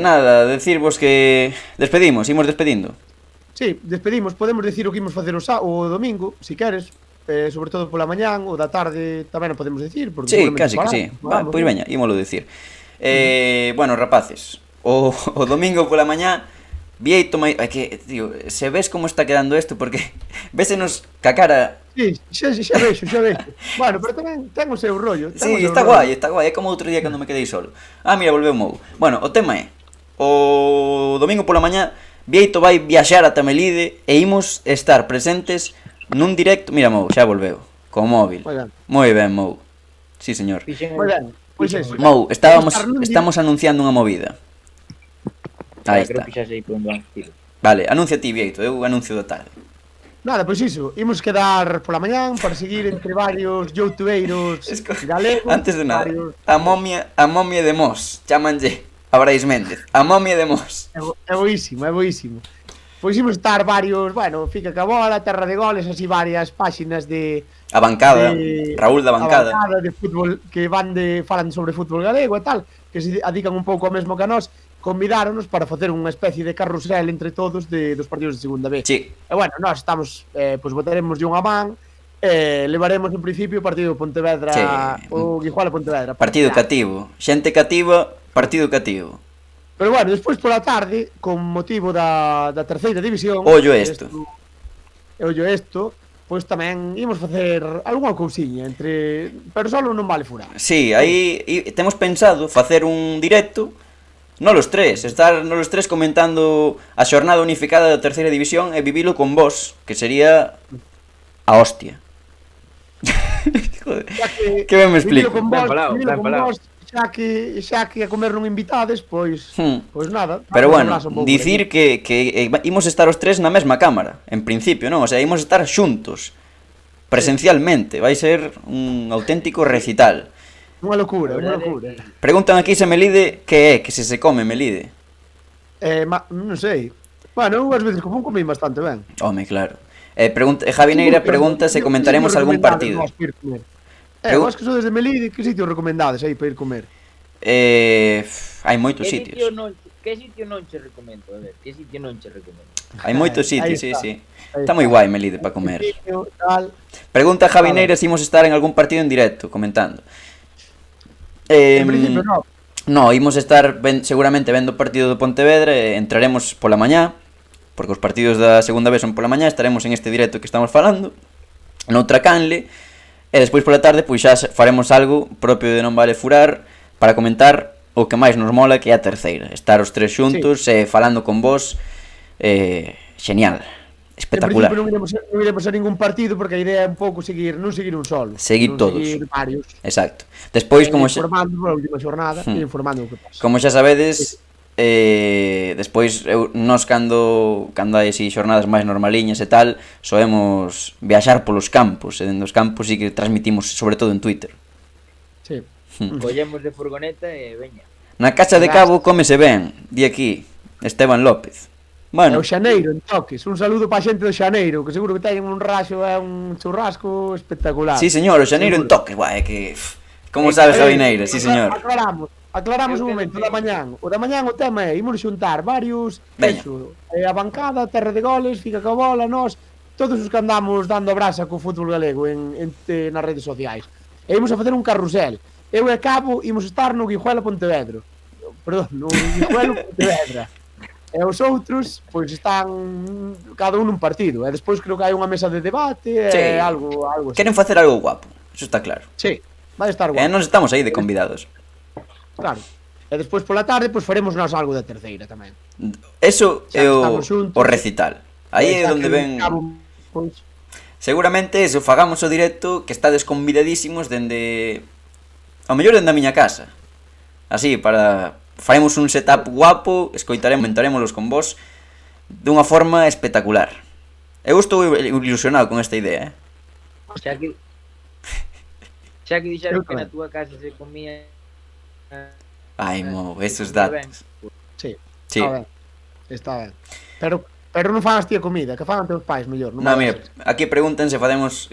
nada, decirvos que imos despedindo. Sí, despedimos, podemos decir o que imos facer o domingo, si queres, sobre todo pola mañán, ou da tarde tamén o podemos decir, porque Sí, seguramente casi que sí. paramos, Pois veña, ímolo decir. Bueno, rapaces, o domingo pola mañá Vieito mai... É que, tío, se ves como está quedando isto, porque vésenos ca cara... Sí, xa vexo. Bueno, pero tamén ten o seu rollo. ten o Sí, seu está rollo. guai, é como outro día cando me quedei solo. Ah, mira, volveu Mou. Bueno, o tema é, o domingo pola mañá, Vieito vai viaxar ata Melide e imos estar presentes nun directo... Mira, Mou, xa volveu, co móvil. Moi ben. Moi ben, Mou. Sí, señor. Moi ben. Pois eso. Mou, estamos anunciando unha movida. Aí Creo está. que xa sei por onde van tiro. Vale, anuncia ti, Vieito, eu anuncio da tarde. Nada, pois iso, imos quedar pola mañán para seguir entre varios youtubeiros galegos. Antes de nada, varios- a momia de Mos, chámanlle a Brais Méndez, a momia de Mos. É boísimo. Pois imos estar varios, bueno, Fica ca bola, Terra de Goles, así varias páxinas de A bancada, de- Raúl da bancada. a bancada de fútbol que falan sobre fútbol galego e tal, que se adican un pouco ao mesmo que a nós, convidáronos para facer unha especie de carrusel entre todos dos partidos de segunda B. Sí, E bueno, nós estamos, pois botaremos de unha man, levaremos en principio o partido de Pontevedra, Sí. o Guijuela Pontevedra. partido Claro. cativo, xente cativa, partido cativo. Pero bueno, despois pola tarde, con motivo da terceira división, Ollo esto. Ollo isto, pois tamén imos facer algunha cousiña entre, pero solo non vale furar. Sí, aí temos pensado facer un directo, non los tres, estar non los tres comentando a xornada unificada da terceira división e vivilo con vos, que sería a hostia. Joder, Xa que ben me explico. Ben falado, ben falado. Xa que a comer non invitades, pois pois nada. Pero vamos a bueno, hablar un pouco dicir que imos estar os tres na mesma cámara, en principio, non? O sea, imos estar xuntos, presencialmente, vai ser un auténtico recital. Unha locura, unha locura. Preguntan aquí se Melide que é, que se come Melide. Non sei. Bueno, unhas veces como comí bastante ben. Home, claro. Javi Neira pregunta se comentaremos algún partido. Vos que sodes de Melide, que sitio recomendades aí para ir comer? Hai moitos Que sitios. sitio non che recomendo? A ver, que sitio non che recomendo? Hai moitos Aí sitios, sí, está. sí. Aí Está moi guai Melide para comer. Sitio, tal. Pregunta Javi Neira se imos estar en algún partido en directo, comentando. En principio non. No, imos estar seguramente vendo o partido do Pontevedra e entraremos pola mañá, porque os partidos da segunda vez son pola mañá, estaremos en este directo que estamos falando, noutra canle, e despois pola tarde pois xa faremos algo propio de Non Vale Furar para comentar o que máis nos mola, que é a terceira, estar os tres xuntos e falando con vos, genial, espectacular. En principio non iremos a ningún partido porque a idea é un pouco non seguir un solo. Seguir non todos. Seguir varios. Exacto. Despois como informando pola última xornada e informando o que pasa. Como xa sabedes, despois nós cando hai así xornadas máis normaliñas e tal, soemos viaxar polos campos, e dentro dos campos sí que transmitimos sobre todo en Twitter. Sí. Collemos de furgoneta e veña. Na Casa de Cabo cómese ben, di aquí Esteban López. É Bueno, o Xaneiro en Toques. Un saludo para a xente do Xaneiro, que seguro que teñen un raxo e un churrasco espectacular. sí señor, o Xaneiro en toque, guai, é que como sabe Javi Neira, sí señor. Aclaramos un momento da mañán. O da mañán o tema é imos xuntar varios, Veña. eso, a bancada, Terra de Goles, Fica ca bola, nós, todos os que andamos dando brasa co fútbol galego nas redes sociais. E imos a facer un carrusel. Eu e Cabo imos estar no Guijuela Pontevedra. Perdón, no Guijuelo Pontevedra. E os outros, pois están cada un nun partido. E despois creo que hai unha mesa de debate Sí. e algo así. Queren facer algo guapo, eso está claro. Sí, vai estar E guapo. nós estamos aí de convidados. Claro. E despois pola tarde, pois faremos nós algo da terceira tamén. Eso Xa é estamos xuntos. o recital. Aí é Xa onde que ven... Cabo, pois, Seguramente eso, fagamos o directo que estades convidadísimos dende... Ao mellor dende a miña casa. Así, para... Faremos un setup guapo, comentaremos con vos dunha forma espectacular. Eu estou ilusionado con esta idea, Xa que dixeron Eu que na tamén. túa casa se comía... Ai, mo, esos datos. sí, Sí. está ben. Pero non fagas ti a comida, que fagan teus pais mellor. Non, mira, aquí preguntan se facemos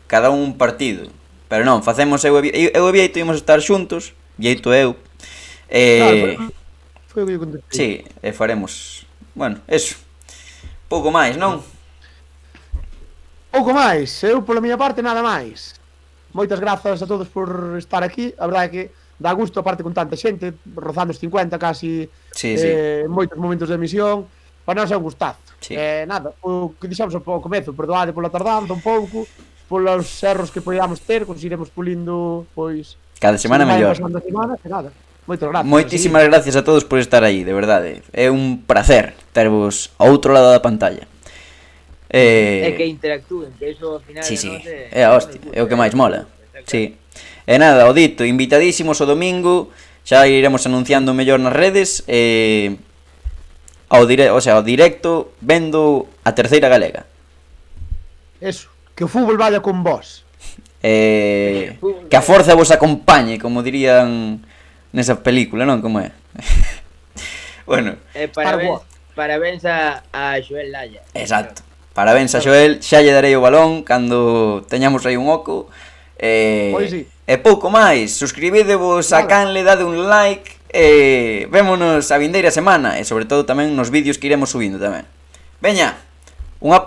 cada un partido. Pero non, facemos eu e Vieito ímos estar xuntos, Vieito e eu. Foi o que eu contestei. Sí, e faremos, bueno, eso. Pouco máis, non? Pouco máis, eu pola miña parte nada máis. Moitas grazas a todos por estar aquí. A verdade é que dá gusto aparte con tanta xente, rozando os 50 casi, Sí, sí. moitos momentos de emisión. para nós é un gustazo. Sí. Nada, o que dixamos ao comezo, perdoade pola tardanza un pouco, polos erros que podíamos ter, conseguiremos pulindo, pois... Cada semana mellor. Semana, que nada. Moitas gracias. Moitísimas gracias a todos por estar aí, de verdade. É un placer tervos ao outro lado da pantalla. É que interactúen, que iso ao final Sí, de sí, nós é a hostia, é o que máis mola. Sí. E nada, o dito, invitadísimos o domingo, xa iremos anunciando mellor nas redes, ao directo vendo a terceira galega. Eso, que o fútbol vaya con vos. Que a forza vos acompañe, como dirían nesa película, non? Como é? Bueno, parabéns a Xoel Laya. exacto. Parabéns a Xoel, xa lle darei o balón cando teñamos aí un oco. Pois sí. E pouco máis, suscribidevos a canle, dade un like, vémonos a vindeira semana e sobre todo tamén nos vídeos que iremos subindo tamén. Veña, unha